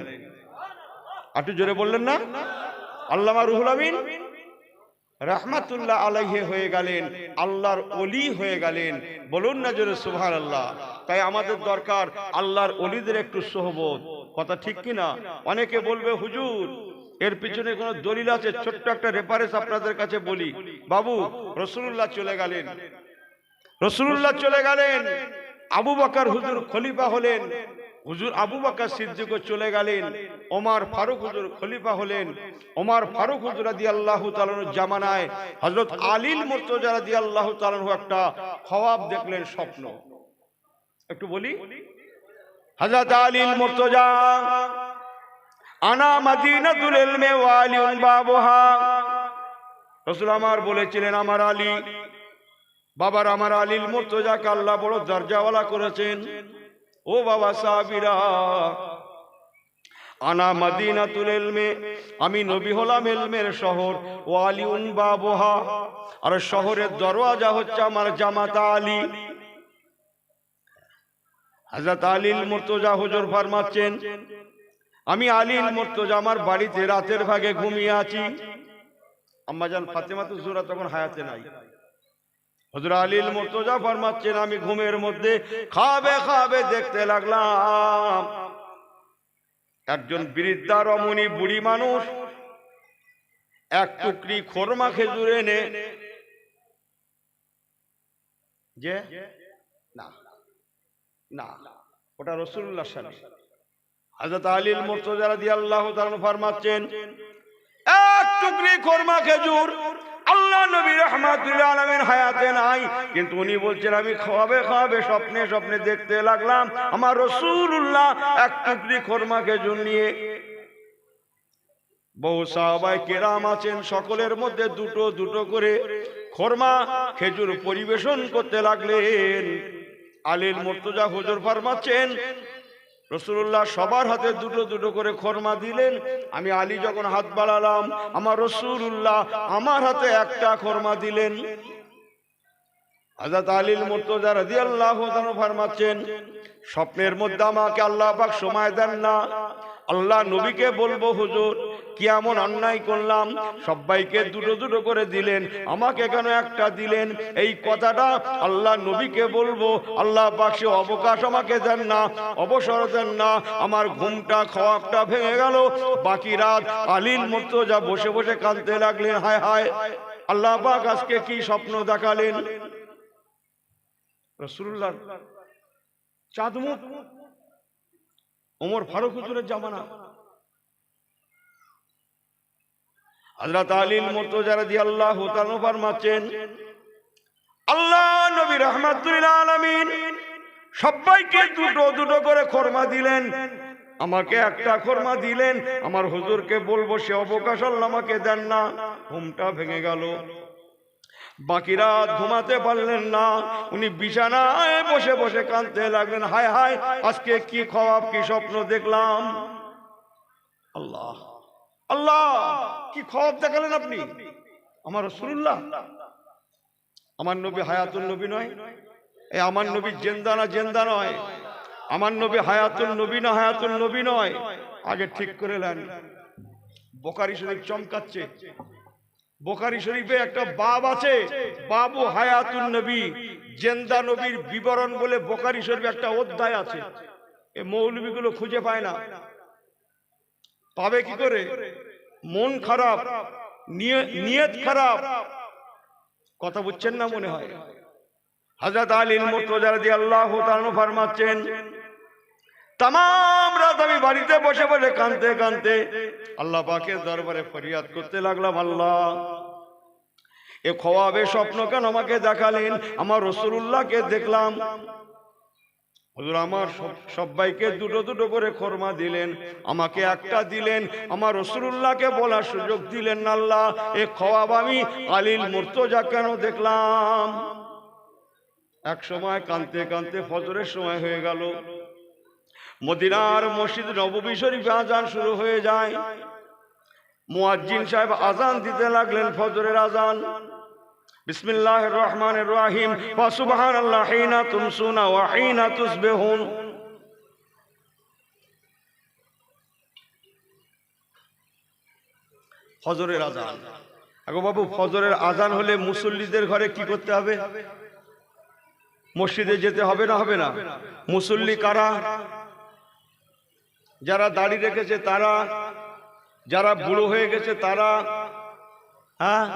Speaker 1: একটু জোরে বললেন না? আল্লামা রুহুল আমিন রহমাতুল্লাহ আলাইহি হয়ে গেলেন, আল্লাহর ওলি হয়ে গেলেন। বলুন না জোরে সুবহানাল্লাহ। তাই আমাদের দরকার আল্লাহর ওলিদের একটু সোহবত। কথা ঠিক কি না? অনেকে বলবে হুজুর এর পিছনে কোনো দলিল আছে? ছোট্ট একটা রেফারেন্স আপনাদের কাছে বলি। বাবু রাসূলুল্লাহ চলে গেলেন, রাসূলুল্লাহ চলে গেলেন, আবু বকর হুজুর খলিফা হলেন, হুজুর আবু বকর সিদ্দিক চলে গেলেন, ওমর ফারুক হুজুর খলিফা হলেন। ওমর ফারুক হুজুর রাদিয়াল্লাহু তাআলা জামানায় হযরত আলীল মুর্তজা রাদিয়াল্লাহু তাআলা একটা খ্বাব দেখলেন, স্বপ্ন। একটু বলি। হযরত আলীল মুর্তজা আনা মদিনাতুল ইলমি ওয়া আলিউন বাবুহা। রাসূল আমার বলেছিলেন আমার আলী, বাবার আমার আলীল মুর্তজাকে আল্লাহ বড় দরজাওয়ালা করেছেন। ও বাবা সাহাবীরা, আনা মদিনাতুল ইলমি, আমি নবী হলাম ইলমের শহর, ওয়া আলিউন বাবুহা, আর শহরের দরওয়াজা হচ্ছে আমার জামাতা আলী। হযরত আলীল মুর্তজা হুজুর ফরমাচ্ছেন, আমি আলীল মুর্তজা আমার বাড়িতে রাতের ভাগে ঘুমিয়ে আছি। আম্মাজান ফাতেমাতুজ জোহরা তখন হায়াতে নাই। হুজুর আলীল মুর্তজা ফরমাচ্ছেন, আমি ঘুমের মধ্যে খাবে খাবে দেখতে লাগলাম একজন বৃদ্ধা রমণী বুড়ি মানুষ এক টুকরি খোরমা খেজুর এনে যে না না ওটা রাসূলুল্লাহ সাল্লাল্লাহু আলাইহি ওয়াসাল্লাম। হযরত আলীল মুর্তজা রাদিয়াল্লাহু তাআলা ফরমাচ্ছেন, এক টুকরি খোরমা খেজুর, আল্লাহ নবী রাহমাতুল আলামিন হায়াতে নাই, কিন্তু উনি বলছেন আমি খাবে খাবে স্বপ্নে স্বপ্নে দেখতে লাগলাম আমার রাসূলুল্লাহ এক টুকরি খোরমা খেজুর নিয়ে। বহু সাহাবায়ে কেরাম আছেন, সকলের মধ্যে দুটো দুটো করে খোরমা খেজুর পরিবেশন করতে লাগলেন। আলীল মুর্তজা হুজুর ফরমাচ্ছেন, রাসূলুল্লাহ সবার হাতে দুটো দুটো করে খোরমা দিলেন। আমি আলী যখন হাত বাড়ালাম, আমার রাসূলুল্লাহ আমার হাতে একটা খোরমা দিলেন। হযরত আলীল মুর্তজা রাদিয়াল্লাহু তাআলা ফরমাচ্ছেন, স্বপ্নের মধ্যে আমাকে আল্লাহ পাক সময় দেন না, আল্লাহ নবীকে বলবো হুজুর কি এমন অন্যায় করলাম, সবাইকে দুটো দুটো করে দিলেন, আমাকে কেন একটা দিলেন? এই কথাটা আল্লাহ নবীকে বলবো, আল্লাহ পাক সে অবকাশ আমাকে দেন না, অবসর দেন না। আমার ঘুমটা খাওয়াটা ভেঙে গেল। বাকি রাত আলীল মুর্তজা বসে বসে কাঁদতে লাগলেন, হায় হায় আল্লাহ পাক আজকে কি স্বপ্ন দেখালেন। রাসূলুল্লাহ চাঁদমুখ, ওমর ফারুক হুজুরের জামানা। হযরত আলীল মুর্তজা রাদিয়াল্লাহু তাআলা ফরমাচ্ছেন, আল্লাহ নবী রাহমাতুল আলামিন সবাইকে দুটো দুটো করে খোরমা দিলেন, আমাকে একটা খোরমা দিলেন। আমার হুজুরকে বলবো সে অবকাশ আল্লাহ আমাকে দেন না। ঘুমটা ভেঙে গেল। বাকি রাত ঘুমাতে পারলেন না। উনি বিছানায় বসে বসে কাঁদতে লাগলেন, হায় হায় আজকে কি খওয়াব, কি স্বপ্ন দেখলাম। আল্লাহ আল্লাহ, কি খওয়াব দেখালেন আপনি? আমার রাসূলুল্লাহ, আমার নবী হায়াতুন নবী নয়? এই আমার নবী জিন্দা না জিন্দা নয়? আমার নবী হায়াতুন নবী না হায়াতুন নবী নয়? আগে ঠিক করে নেন। বুখারী শরীফ চমকাচ্ছে। বুখারী শরীফে একটা বাব আছে, বাবু হায়াতুন নবী, জিন্দা নবীর বিবরণ বলে বুখারী শরীফে একটা অধ্যায় আছে। এই মৌলবীগুলো খুঁজে পায় না। পাবে কি করে? মন খারাপ, নিয়ত খারাপ। কথা বুঝছেন না মনে হয়। হযরত আলীল মুর্তজা রাদিয়াল্লাহু তাআলা ফরমাচ্ছেন, तमाम রাত আমি বাড়িতে বসে বসে কাঁদতে কাঁদতে আল্লাহ পাকের দরবারে ফরিয়াদ করতে লাগলাম, আল্লাহ এ খওয়াবে স্বপ্ন কেন আমাকে দেখালেন? আমার রাসূলুল্লাহকে দেখলাম, হুজুর আমার সবাইকে দুটো দুটো করে খোরমা দিলেন, আমাকে একটা দিলেন। আমার রাসূলুল্লাহকে বলার সুযোগ দিলেন না, আল্লাহ এ খওয়াব আমি আলীল মুর্তজা কেন দেখলাম? এক সময় কাঁদতে কাঁদতে ফজরের সময় হয়ে গেল। মদিনার মসজিদ নববী শরীফে আজান শুরু হয়ে যায়। মুয়াজ্জিন সাহেব আজান দিতে লাগলেন, ফজরের আজান। বিসমিল্লাহির রহমানির রহিম, ওয়া সুবহানাল্লাহি হিনা তুমসুনা ওয়া হিনা তুসবিহুন। ফজরের আজান। আগো বাবু, ফজরের আজান হলে মুসল্লিদের ঘরে কি করতে হবে? মসজিদে যেতে হবে না? হবে না? মুসল্লি কারা? যারা দাড়ি রেখেছে তারা, যারা বুড়ো হয়ে গেছে তারা। হ্যাঁ,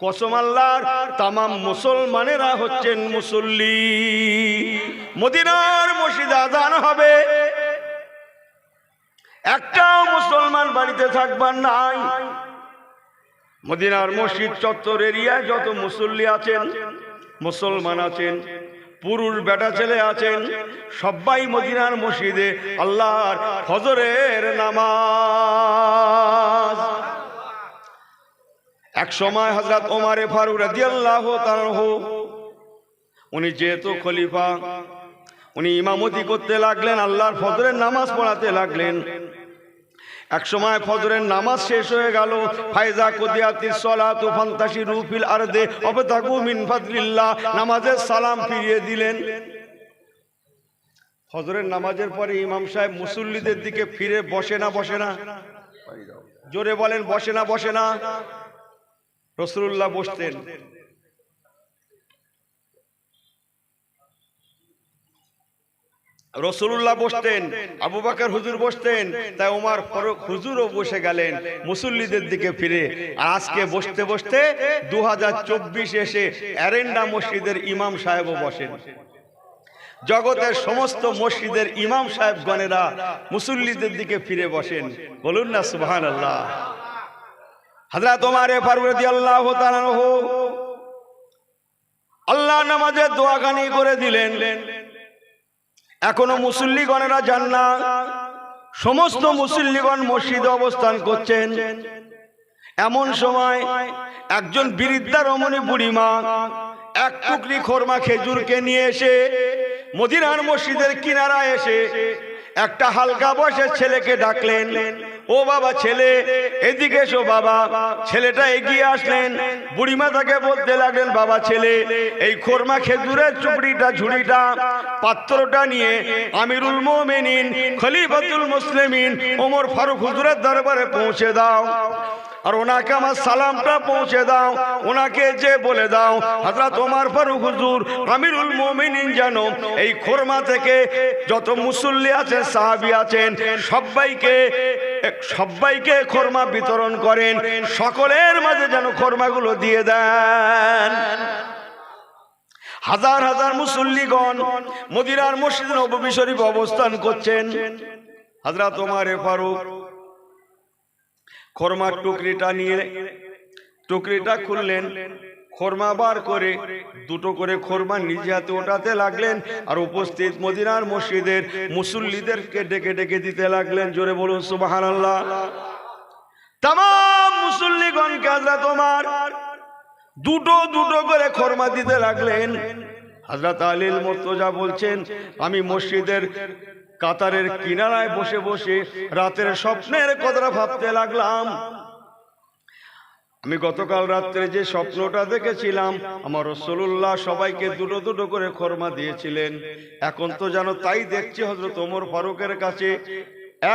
Speaker 1: কসম আল্লাহর, তামাম মুসলমানেরা হচ্ছেন মুসল্লি। মদিনার মসজিদে আজান হবে, একটাও মুসলমান বাড়িতে থাকবার নাই। মদিনার মসজিদ চত্বর এরিয়ায় যত মুসল্লি আছেন, মুসলমান আছেন, পুরুষ বেটা ছেলে আছেন, সবাই মদিনার মসজিদে আল্লাহর ফজরের নামাজ। এক সময় হযরত ওমর ফারুক রাদিয়াল্লাহু তাআলা, উনি যেহেতু খলিফা, উনি ইমামতি করতে লাগলেন, আল্লাহর ফজরের নামাজ পড়াতে লাগলেন। এক সময় ফজরের নামাজ শেষ হয়ে গেল। ফাইজা কুদিয়াতিস সালাতু ফান্তাশিরু ফিল আরদি ওয়াবতাগু মিন ফাদলিল্লাহ, নামাজের সালাম ফিরিয়ে দিলেন। ফজরের নামাজের পরে ইমাম সাহেব মুসল্লিদের দিকে ফিরে বসে না বসে না? জোরে বলেন, বসে না বসে না? রাসূলুল্লাহ বসতেন। রাসূলুল্লাহ বসতেন, আবু বকর হুজুর বসতেন, তাই ওমর ফারুক হুজুরও বসে গেলেন মুসল্লিদের দিকে ফিরে। আর আজকে বসতে বসতে 2024 এসে এরেন্ডা মসজিদের ইমাম সাহেবও বসেন। জগতের সমস্ত মসজিদের ইমাম সাহেবগণেরা মুসল্লিদের দিকে ফিরে বসেন। বলুন না সুবহানাল্লাহ। হযরত ওমর ফারুক রাদিয়াল্লাহু তাআলা আনহু আল্লাহ নামাজে দোয়াখানি করে দিলেন। এখনো মুসল্লিগণেরা যান না, সমস্ত মুসল্লিগণ মসজিদে অবস্থান করছেন। এমন সময় একজন বৃদ্ধা রমণী বুড়িমা এক টুকরি খোরমা খেজুরকে নিয়ে এসে মদিনার মসজিদের কিনারায় এসে একটা হালকা বয়সের ছেলেকে ডাকলেন, ও বাবা ছেলে এদিকে এসো বাবা। ছেলেটা এগিয়ে আসলেন, বুড়িমা তাকে বলতে লাগলেন, বাবা ছেলে এই খোরমা খেজুরের চুপড়িটা ঝুড়িটা পাত্রটা নিয়ে আমিরুল মুমিনিন খলিফাতুল মুসলিমিন ওমর ফারুক হুজুরের দরবারে পৌঁছে দাও, আর ওনাকে আমার সালামটা পৌঁছে দাও। ওনাকে যে বলে দাও হযরত ওমর ফারুক হুজুর আমিরুল মুমিনিন যেন এই খোরমা থেকে যত মুসল্লি আছেন সাহাবী আছেন সবাইকে খোরমা বিতরণ করেন, সকলের মাঝে যেন খোরমাগুলো দিয়ে দেন। হাজার হাজার মুসল্লিগণ মদিনার মসজিদ নববী শরীফ অবস্থান করছেন। হযরত ওমর ফারুক খোরমার টুকরিটা নিয়ে টুকরিটা খুললেন, খোরমা বার করে দুটো করে খোরমা নিজে হাতে ওঠাতে লাগলেন, আর উপস্থিত মদিনার মসজিদের মুসল্লিদেরকে ডেকে ডেকে দিতে লাগলেন। জোরে বলুন সুবহানাল্লাহ। তাম মুসল্লিগণকে হযরত ওমর দুটো দুটো করে খোরমা দিতে লাগলেন। হযরত আলী মুর্তজা বলছেন, আমি মসজিদের কাতারের কিনারায় বসে বসে রাতের স্বপ্নের কথাটা ভাবতে লাগলাম। আমি গতকাল রাত্রে যে স্বপ্নটা দেখেছিলাম, আমার রাসূলুল্লাহ সবাইকে দুটো দুটো করে খোরমা দিয়েছিলেন। এখন তো যেন তাই দেখছি হযরত ওমর ফারুকের কাছে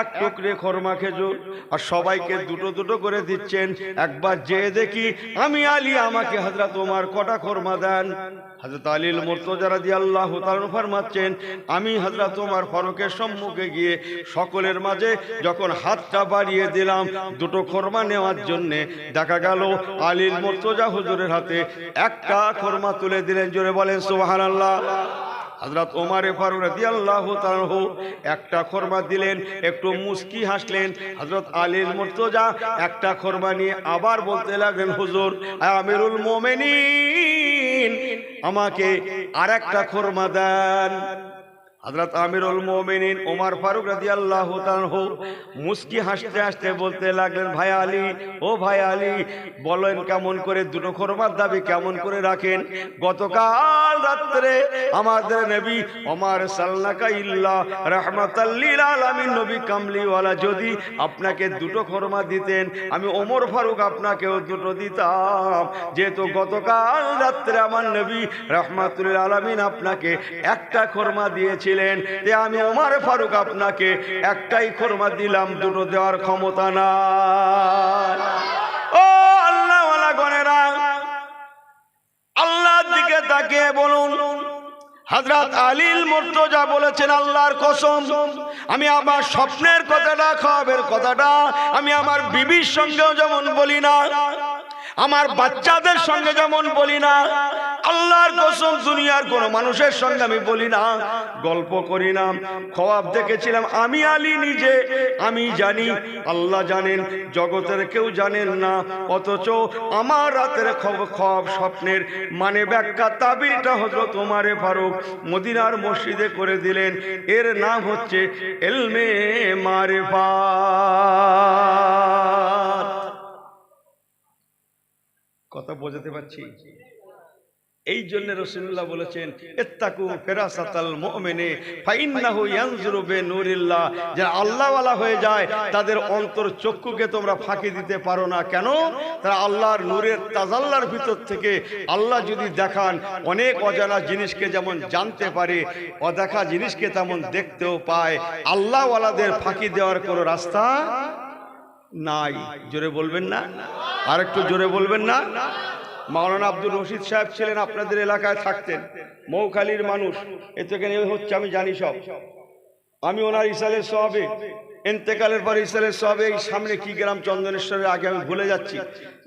Speaker 1: এক টুকরে খোরমা খেজুর আর সবাইকে দুটো দুটো করে দিচ্ছেন। একবার যেয়ে দেখি আমি আলী, আমাকে হযরত ওমর কটা খোরমা দেন? হযরত আলী মুর্তজা রাদিয়াল্লাহু তাআলা ফরমাচ্ছেন, আমি হযরত ওমর ফারুকের সম্মুখে গিয়ে সকলের মাঝে যখন হাতটা বাড়িয়ে দিলাম দুটো খোরমা নেওয়ার জন্য, দেখা গেল আলী মুর্তজা হুজুরের হাতে একটা খোরমা তুলে দিলেন। জোরে বলেন সুবহানাল্লাহ। হযরত ওমর ফারুক রাদিয়াল্লাহু তাআলা একটা খোরমা দিলেন, একটু মুস্কি হাসলেন। হযরত আলী মুর্তজা একটা খোরমা নিয়ে আবার বলতে লাগলেন, হুজুর আমিরুল মুমিনিন আমাকে আরেকটা খোরমা দেন। হযরত আমিরুল মুমিনিন ওমর ফারুক রাদিয়াল্লাহু তাআলা মুস্কি হাসতে হাসতে বলতে লাগলেন, ভাই আলী, ও ভাই আলী, বলেন কেমন করে দুটো খোরমার দাবি কেমন করে রাখেন? গতকাল রাত্রে আমাদের নবী ওমর সাল্লাকা ইল্লা রাহমাতাল লিল আলামিন নবী কামলিওয়ালা যদি আপনাকে দুটো খোরমা দিতেন, আমি ওমর ফারুক আপনাকেও দুটো দিতাম। যেহেতু গতকাল রাত্রে আমার নবী রাহমাতুল লিল আলামিন আপনাকে একটা খোরমা দিয়েছিলেন, আমি ওমর ফারুক আপনাকে একটাই খোরমা দিলাম, দুটো দেওয়ার ক্ষমতা নাই। ও আল্লাহ ওয়ালা গণেরা, আল্লাহর দিকে তাকিয়ে বলুন, হযরত আলী মুর্তজা বলেছেন, আল্লাহর কসম আমি আমার স্বপ্নের কথাটা, খাওয়াবের কথাটা আমি আমার বিবির সঙ্গেও যেমন বলি না, আমার বাচ্চাদের সঙ্গে যেমন বলি না, আল্লাহর কসম দুনিয়ার কোন মানুষের সঙ্গে আমি বলি না, গল্প করি না। খোয়াব দেখেছিলাম আমি আলী নিজে, আমি জানি, আল্লাহ জানেন, জগতের কেউ জানেন না। অথচ আমার রাতের খোয়াব স্বপ্নের মানে ব্যাখ্যা তাবিরটা হযরত ওমর ফারুক মদিনার মসজিদে করে দিলেন। এর নাম হচ্ছে ইলমে মারিফাত। কথা বোঝাতে পারছি? এই জন্য রাসূলুল্লাহ বলেছেন ইত্তাকু ফিরাসাতাল মুমিনি ফাইন্নাহু ইয়ানজুরু বিনুরিল্লাহ, যারা আল্লাহওয়ালা হয়ে যায় তাদের অন্তর চক্ষুকে তোমরা ফাঁকি দিতে পারো না। কেন? তারা আল্লাহর নূরের তাজাল্লার ভিতর থেকে আল্লাহ যদি দেখান অনেক অজানা জিনিসকে যেমন জানতে পারে, অদেখা জিনিসকে তেমন দেখতেও পায়। আল্লাহওয়ালাদের ফাঁকি দেওয়ার কোনো রাস্তা নাই। জোরে বলবেন না? আর একটু জোরে বলবেন না? মাওলানা আব্দুল রশিদ সাহেব ছিলেন, আপনাদের এলাকায় থাকতেন, মৌখালীর মানুষ। এখানে হচ্ছে আমি জানি সব। আমি ওনার ইসালের সওয়াবে ইন্তেকালের পর ইসালের সওয়াবে এই সামনে কি গ্রাম চন্দনেশ্বরের আগে আমি ভুলে যাচ্ছি,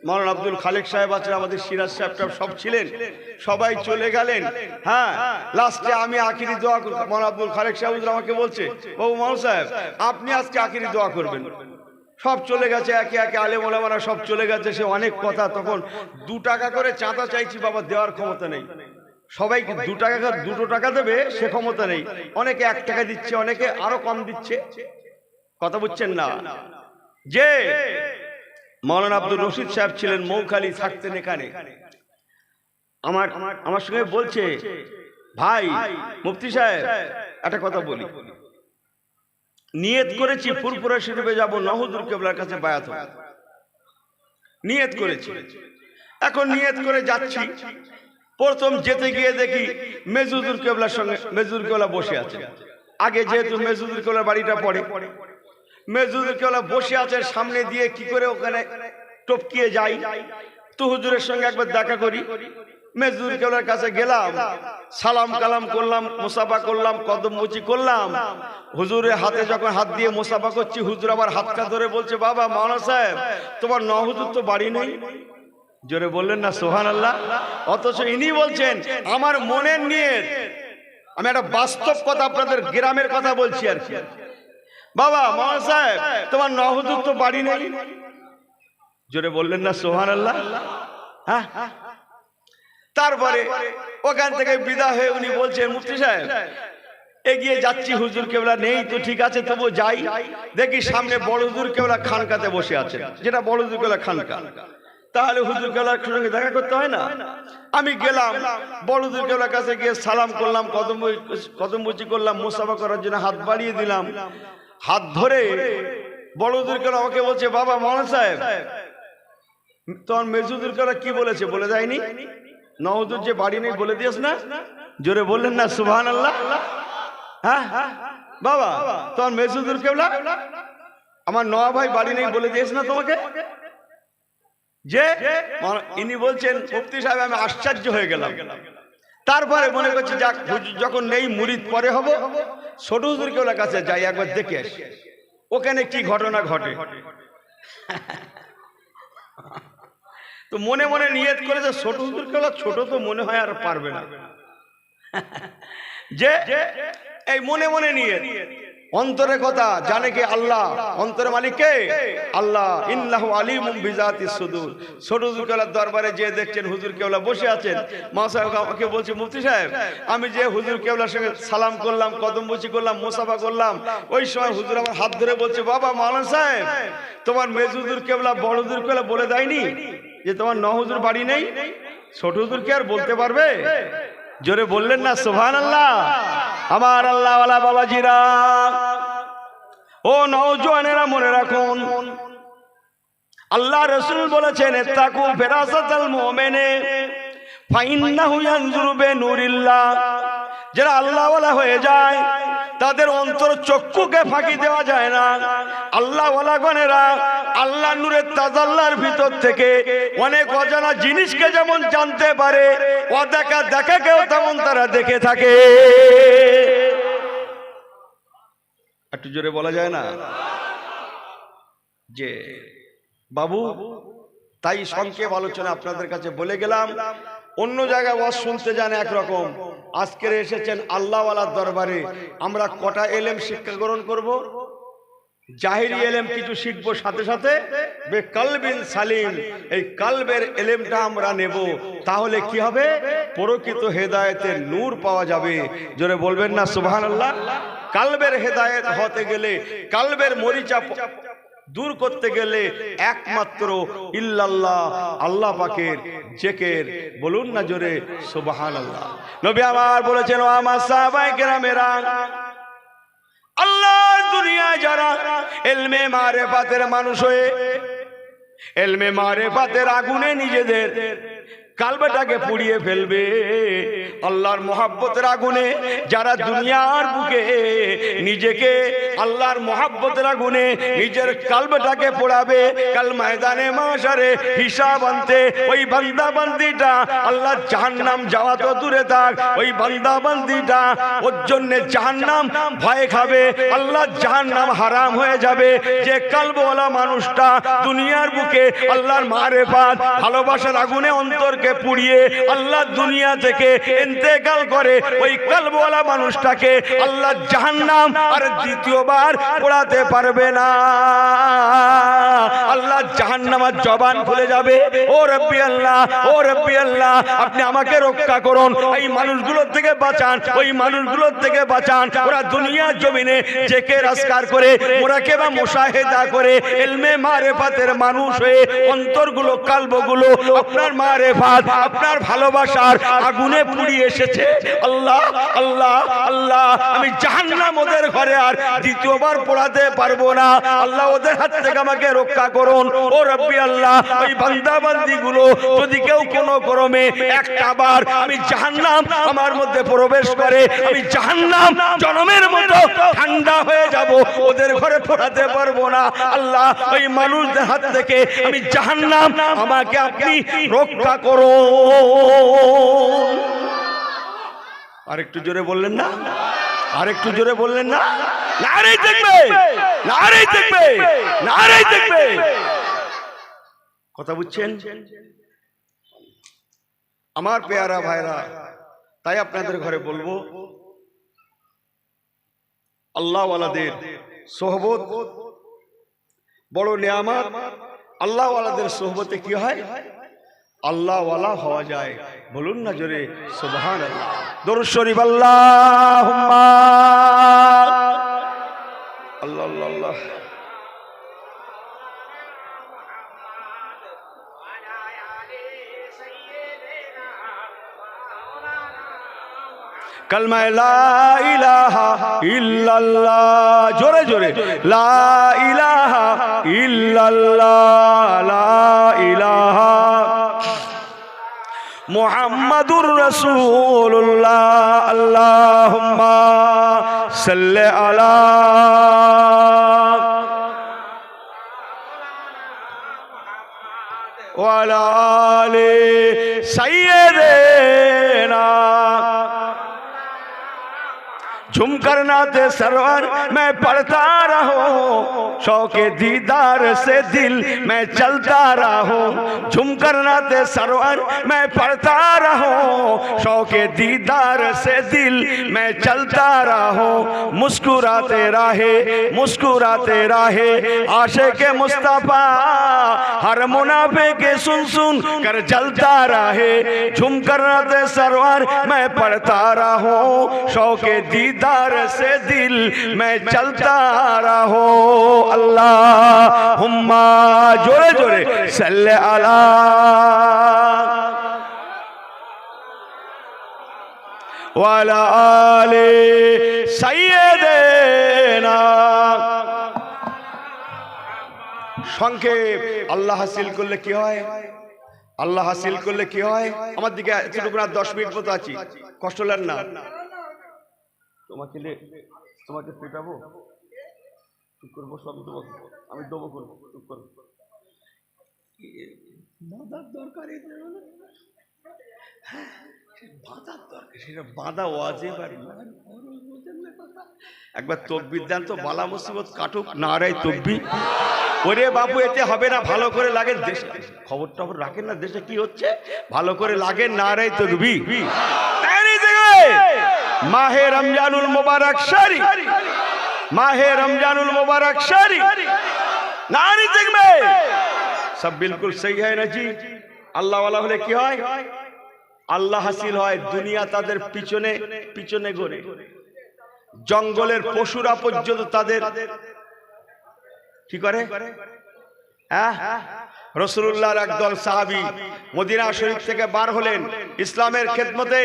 Speaker 1: মাওলানা আব্দুল খালেক সাহেব আছেন, আমাদের সিরাজ সাহেব সব ছিলেন, সবাই চলে গেলেন। হ্যাঁ, লাস্টে আমি আখিরি দোয়া করব। মাওলানা আব্দুল খালেক সাহেব আমাকে বলছে, বাবু মাওলানা সাহেব আপনি আজকে আখিরি দোয়া করবেন। সব চলে গেছে, একে একে আলেম ওলামারা সব চলে গেছে। সে অনেক কথা, তখন 2 টাকা করে চাঁদা চাইছি, বাবা দেওয়ার ক্ষমতা নেই। সবাইকে 2 টাকা দেবে সে ক্ষমতা নেই। অনেকে 1 টাকা দিচ্ছে, অনেকে আরো কম দিচ্ছে। কথা বুঝছেন না? যে মাওলানা আব্দুল রশিদ সাহেব ছিলেন, মৌখালী থাকতেন এখানে, আমার সঙ্গে বলছে, ভাই মুফতি সাহেব একটা কথা বলি, নিয়ত করেছি ফুরফুরা শরীফে যাব, নহজুর কেবলার কাছে বায়াত হবে, নিয়ত করেছি। এখন নিয়ত করে যাচ্ছি, প্রথম যেতে গিয়ে দেখি মেজুদুর কেবলার সঙ্গে মেজুদুর কেবলা বসে আছে। আগে যেহেতু মেজুদুর কেবলার বাড়িটা পড়ে, মেজুদুর কেবলা বসে আছে, সামনে দিয়ে কি করে ওখানে টপকিয়ে যাই, তো হুজুরের সঙ্গে একবার দেখা করি। মেজুদুর কেবলার কাছে গেলাম, সালাম কালাম করলাম, মুসাফা করলাম, কদম মুচি করলাম। হুজুরের হাতে যখন হাত দিয়ে মুসাফা করছি, হুজুর আবার হাতটা ধরে বলছে, বাবা মাওলানা সাহেব তোমার নহজুর তো বাড়ি নেই। জোরে বললেন না সুবহানাল্লাহ? অথচ ইনি বলছেন আমার মনের নিয়ত, আমি একটা বাস্তব কথা আপনাদের গ্রামের কথা বলছি আর কি, বাবা মাওলানা সাহেব তোমার নহজুর তো বাড়ি নেই। জোরে বললেন না সুবহানাল্লাহ? হ্যাঁ। তারপরে ওখান থেকে বিদায় হয়ে উনি বলছেন, মুফতি সাহেব এগিয়ে যাচ্ছি, হুজুর কেবলা নেই তো ঠিক আছে, তবু যাই। দেখি সামনে বড় হুজুর কেবলা খানকাতে বসে আছে, যেটা বড় হুজুর কেবলা খানকা। তাহলে হুজুর কেবলার সঙ্গে দেখা করতে হয় না? আমি গেলাম, বড় হুজুর কেবলার কাছে গিয়ে সালাম করলাম, কদম মুচি করলাম, মুসাফা করার জন্য হাত বাড়িয়ে দিলাম। হাত ধরে বড় হুজুর কেবলা আমাকে বলছে, বাবা মাওলানা সাহেব তখন মেজুদুর কেবলা কি বলেছে বলে যায়নি? নহজুর যে বাড়ি নেই বলে দিয়েছ না? জোরে বললেন না সুবহানাল্লাহ? হ্যাঁ বাবা তখন মেজুদুর কেবলা আমার নওয়া ভাই বাড়ি নেই বলে দিয়েছ না তোমাকে? যে ইনি বলছেন, মুফতি সাহেব আমি আশ্চর্য হয়ে গেলাম। তারপরে মনে করছি যাক যখন নেই মুরিদ পরে হব, ছোট হুজুর কেবলার কাছে যাই, একবার দেখে আসি ওখানে কি ঘটনা ঘটে। তো মনে মনে নিয়ত করে যে ছোট হুজুর কেবলা ছোট তো মনে হয় আর পারবে না, যে এই মনে মনে নিয়ত, অন্তরের কথা জানে কে? আল্লাহ। অন্তরের মালিক কে? আল্লাহ। ইন্নাহু আলিমুম বিজাতিস সুদূর। ছোট হুজুর কেবলার দরবারে যে দেখছেন হুজুর কেবলা বসে আছেন, মা সাহেব আমাকে বলছে, মুফতি সাহেব আমি যে হুজুর কেবলার সঙ্গে সালাম করলাম, কদম মুচি করলাম, মুসাফা করলাম, ওই সময় হুজুর আমার হাত ধরে বলছে, বাবা মাওলানা সাহেব তোমার মেজুদুর কেবলা বড় হুজুর কেবলা বলে দেয়নি যে তোমার নহজুর বাড়ি নেই? ছোট হুজুর কি আর বলতে পারবে? জোরে বললেন না সুবহানাল্লাহ? আমার আল্লাহওয়ালা বাবাজিরা, ও নওজওয়ানেরা মনে রাখুন, আল্লাহ রাসূল বলেছেন ইত্তাকু ফিরাসাতাল মুমিনি ফাইন্নাহু ইয়ানজুরু বিনুরিল্লাহ, যারা আল্লাহওয়ালা হয়ে যায় তাদের অন্তর চক্ষুকে ফাঁকি দেওয়া যায় না। আল্লাহওয়ালা গণেরা আল্লাহ নূরের তাজাল্লার ভিতর থেকে অনেক অজানা জিনিসকে যেমন জানতে পারে, অদেখা দেখাকেও তেমন তারা দেখে থাকে। একটু জোরে বলা যায় না? যে বাবু তাই সংক্ষেপ আলোচনা আপনাদের কাছে বলে গেলাম। অন্য জায়গায় ওয়াজ শুনতে যান একরকম, আজকে এসেছেন আল্লাহওয়ালার দরবারে, আমরা কটা এলেম শিক্ষা গ্রহণ করব? জাহিরি এলেম কিছু শিখবো, সাথে সাথে বেকালবিন সালিম, এই কালবের এলেমটা আমরা নেব। তাহলে কি হবে? প্রকৃত হেদায়েতের নূর পাওয়া যাবে। জোরে বলবেন না সুবহানাল্লাহ? কালবের হেদায়েত হতে গেলে কালবের মরিচা দূর করতে গেলে একমাত্র ইল্লাল্লাহ, আল্লাহ পাকের জিকির। বলুন না জোরে সুবহানাল্লাহ। নবী আমার বলেছেন, ও আমার সাহাবায়ে কেরামেরা, আল্লাহর দুনিয়ায় যারা ইলমে মারিফাতের মানুষ হয়ে ইলমে মারিফাতের আগুনে নিজেদের কালবাটাকে পুড়িয়ে ফেলবে, আল্লাহর মহব্বতের আগুনে যারা দুনিয়ার বুকে নিজেকে আল্লাহর মহব্বতের আগুনে নিজের কালবাটাকে পোড়াবে, কাল ময়দানে মাশারে হিসাব আনতে ওই বান্দা বান্দিটা আল্লাহ জাহান্নাম যাওয়া তো দূরে থাক, ওই বান্দা বান্দিটা ওর জন্য জাহান্নাম ভয় খাবে, আল্লাহ জাহান্নাম হারাম হয়ে যাবে। যে কালবওয়ালা মানুষটা দুনিয়ার বুকে আল্লাহর মারিফাত ভালোবাসার আগুনে অন্তরকে পুড়িয়ে আল্লাহ দুনিয়া থেকে ইন্তেকাল করে, ওই কলবওয়ালা মানুষটাকে আল্লাহ জাহান্নাম আর দ্বিতীয়বার পোড়াতে পারবে না। আল্লাহ জাহান্নামের জবান খুলে যাবে, ও রব্বি আল্লাহ, ও রব্বি আল্লাহ, আপনি আমাকে রক্ষা করুন, এই মানুষগুলোর থেকে বাঁচান, ওই মানুষগুলোর থেকে বাঁচান। ওরা দুনিয়ার জমিনে জিকির আজকার করে, মুরাকাবা মুশাহিদা করে, ইলমে মারিফাতের মানুষ হয়ে অন্তরগুলো কালবগুলো আপনার মারিফাত আপনার ভালোবাসার আগুনে পুড়িয়ে এসেছে। আল্লাহ আল্লাহ আল্লাহ, আমি জাহান্নাম ওদের ঘরে আর দ্বিতীয়বার পোড়াতে পারবো না, আল্লাহ ওদের হাত থেকে আমাকে রক্ষা করুন। ও রব্বি আল্লাহ, ওই বান্দা বান্দিগুলো যদি কেউ কোনো ক্রমে একটা বার আমি জাহান্নাম আমার মধ্যে প্রবেশ করে, আমি জাহান্নাম জনমের মতো ঠান্ডা হয়ে যাব, ওদের ঘরে পোড়াতে পারবো না। আল্লাহ ওই মানুষদের হাত থেকে আমি জাহান্নাম আমাকে আপনি রক্ষা করুন। আরেকটু জোরে বললেন না, আরেকটু জোরে বললেন না, নারে দেখবে, নারে দেখবে, নারে দেখবে। কথা বুঝছেন আমার পেয়ারা ভাইরা? তাই আপনাদের ঘরে বলবো, আল্লাহ ওয়ালাদের সোহবত বড় নিয়ামত। আল্লাহ ওয়ালাদের সোহবতে কি হয়? আল্লাহ ওয়ালা হওয়া যায়। বলুন না জোরে সুবহানাল্লাহ। দরুদ শরীফ আল্লাহুম্মা আল্লাহ আল্লাহ আল্লাহ। कलमा ला इलाहा इल्लल्लाह, जोरे जोरे ला इलाहा इल्लल्लाह, ला इलाहा मुहम्मदुर रसूलुल्लाह, अल्लाहुम्मा सल्ले अला व अला आले सय्यिदना। झुमकर नाते सरवर मैं पढ़ता रहूं, शौके दीदार से दिल मैं चलता रहूं। झुमकर नाते सरवर मैं पढ़ता रहूं, शौके दीदार से दिल मैं चलता रहूं। मुस्कुराते राहे, मुस्कुराते राहे आशिक़े मुस्तफ़ा, हर मुनाफे के सुन सुन कर जलता रहे। झुमकर नाते सरवर मैं पढ़ता रहूं, शौके दीदार से दिल मैं चलता रहो। अल्लाहुम्मा जोरे जोरे सल्ले अला व अला आले सय्यिदना। সংক্ষেপ, আল্লাহ হাসিল করলে কি হয়? আল্লাহ হাসিল করলে কি হয়? আমার দিকে এতটুকু না, 10 মিনিট মতো আছি, কষ্ট লাগেন না। তোমাকে পেটাবো, চুপ করবো, সব দেবো, আমি দেবো করবো, চুপ করবো। বাঁধার দরকার, বাঁধার দরকার, সেটা বাঁধা ওয়াজিব। একবার তকবীর দেন তো, বালা মুসিবত কাটুক, নারায়ে তাকবীর। ওরে বাবু, এতে হবে না, ভালো করে লাগেন, দেশে খবর টবর রাখেন না, দেশে কি হচ্ছে ভালো করে লাগেন, নারায়ে তাকবীর। माहे रमजानुल मुबारक शरी, माहे रमजानुल मुबारक शरी, नारी देखबे सब बिल्कुल सही है ना जी। আল্লাহ ওয়ালা হলে কি হয়? আল্লাহ হাসিল হয়। দুনিয়া তাদের পিছনে পিছনে ঘোরে, জঙ্গলের পশুরা পর্যন্ত তাদের কি করে? রাসূলুল্লাহর একদল সাহাবী মদিনা শরীফ থেকে বার হলেন ইসলামের খেদমতে।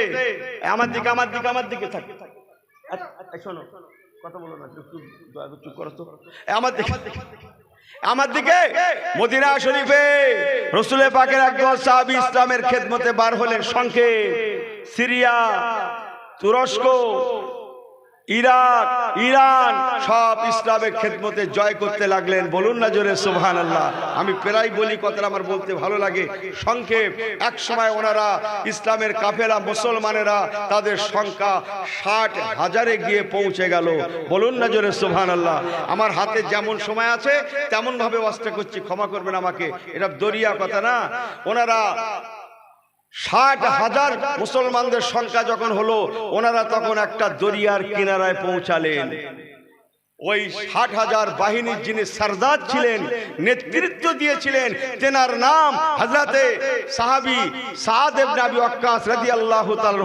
Speaker 1: আমার দিকে থাক, শোনো কথা বলো না, চুপ করো তো। আমার দিকে মদিনা শরীফে রাসূল পাকের একদল সাহাবী ইসলামের খেদমতে বার হলেন। সংক্ষেপ, সিরিয়া, তুরস্ক, ইরাক, ইরান সব ইসলামের খেদমতে জয় করতে লাগলেন। বলুন না জোরে সুবহানাল্লাহ। আমি প্রায় বলি, কথাটা আমার বলতে ভালো লাগে। সংক্ষেপ, এক সময় ওনারা ইসলামের কাফেলা মুসলমানেরা তাদের সংখ্যা 60,000-এ গিয়ে পৌঁছে গেল। বলুন না জোরে সুবহানাল্লাহ। আমার হাতে যেমন সময় আছে তেমন ভাবে ওয়াজটা করছি, ক্ষমা করবেন আমাকে, এটা দরিয়া কথা না। ওনারা 60,000 মুসলমানদের সংখ্যা যখন হলো, ওনারা তখন একটা দরিয়ার কিনারায় পৌঁছালেন। ওই 60,000 বাহিনীর যিনি সরদার ছিলেন, নেতৃত্ব দিয়েছিলেন, তেনার নাম হযরতে সাহাবী সাদ ইবনে আবি ওয়াক্কাস রাদিয়াল্লাহু তাআলা।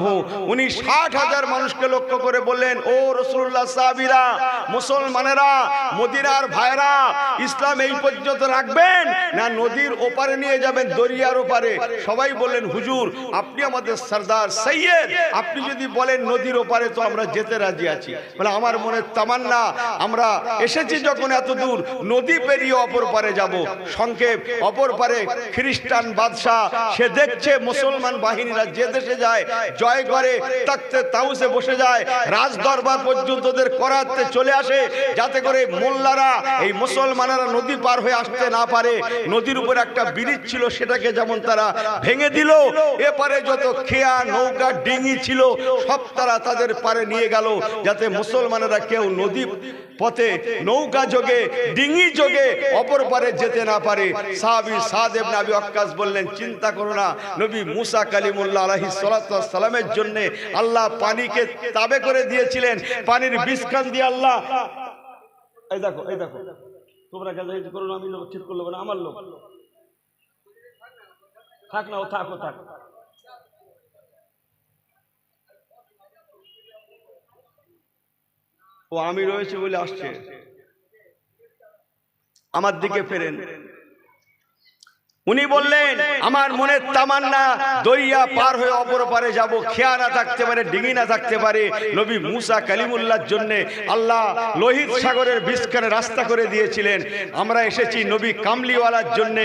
Speaker 1: উনি 60,000 মানুষকে লক্ষ্য করে বললেন, ও রাসূলুল্লাহ, সাহাবীরা, মুসলমানেরা, মদিনার ভাইরা, ইসলাম এই পর্যন্ত রাখবেন না নদীর ওপারে নিয়ে যাবেন, দরিয়ার ওপারে? সবাই বললেন, হুজুর আপনি আমাদের সরদার সৈয়দ, আপনি যদি বলেন নদীর ওপারে তো আমরা যেতে রাজি আছি। বলে, আমার মনের তামান্না, আমরা এসেছি যখন এত দূর, নদী পেরিয়ে অপর পারে যাব। সংক্ষেপ, অপর পারে খ্রিস্টান বাদশাহ, সে দেখছে মুসলমান বাহিনীরা যে দেশে যায় জয় করে তাকতে তাউসে বসে যায়, রাজ দরবার পর্যন্ত ওদের করাতে চলে আসে, যাতে করে মোল্লারা এই মুসলমানেরা নদী পার হয়ে আসতে না পারে। নদীর উপর একটা ব্রিজ ছিল, সেটাকে যেমন তারা ভেঙে দিল, এপারে যত খেয়া নৌকা ডিঙি ছিল সব তারা তাদের পারে নিয়ে গেল, যাতে মুসলমানেরা কেউ নদী পথে নৌকা যোগে ডিঙি যোগে অপর পারে যেতে না পারে। সাহাবী সাদ ইবনে আবি ওয়াক্কাস বললেন, চিন্তা করো না, নবী মুসা কালিমুল্লাহ আলাইহিস সালাতু ওয়াস সালামের জন্য আল্লাহ পানিকে তাবে করে দিয়েছিলেন, পানির বিষখান দিয়ে আল্লাহ, এই দেখো তোমরা গাজাইজ করো না, আমি লোক ঠিক করলো না, আমার লোক থাক না, ও থাক। ও আমি রয়েছে বলে আসছে, আমার দিকে ফেরেন। উনি বললেন, আমার মনের তামান্না দরিয়া পার হয়ে অপর পারে যাব, খেয়া না থাকতে পারে, ডিঙি না থাকতে পারে। নবী মুসা কালিমুল্লাহর জন্য আল্লাহ লোহিত সাগরের বিষখানে রাস্তা করে দিয়েছিলেন। আমরা এসেছি নবী কামলিওয়ালার জন্য,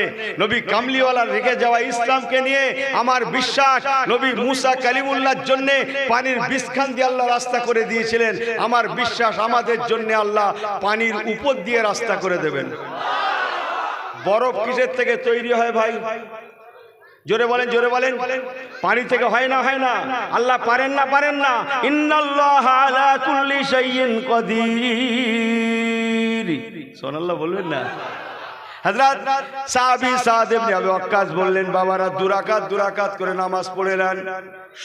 Speaker 1: নবী কামলিওয়ালার রেখে যাওয়া ইসলামকে নিয়ে। আমার বিশ্বাস নবী মুসা কালিমুল্লাহর জন্য পানির বিষখান দিয়ে আল্লাহ রাস্তা করে দিয়েছিলেন। আমার বিশ্বাস আমাদের জন্য আল্লাহ পানির উপর দিয়ে রাস্তা করে দেবেন। বরফ কিসের থেকে তৈরি হয় ভাই? জোরে বলেন। পানি থেকে হয় না? আল্লাহ পারেন না? ইন্নাল্লাহা আলা কুল্লি শাইইন কাদির। সুবহানাল্লাহ বলবেন না? হযরত সাহাবী সাদ ইবনে আবি ওয়াক্কাস বললেন, বাবারা দুরাকাত করে নামাজ পড়ে নেন।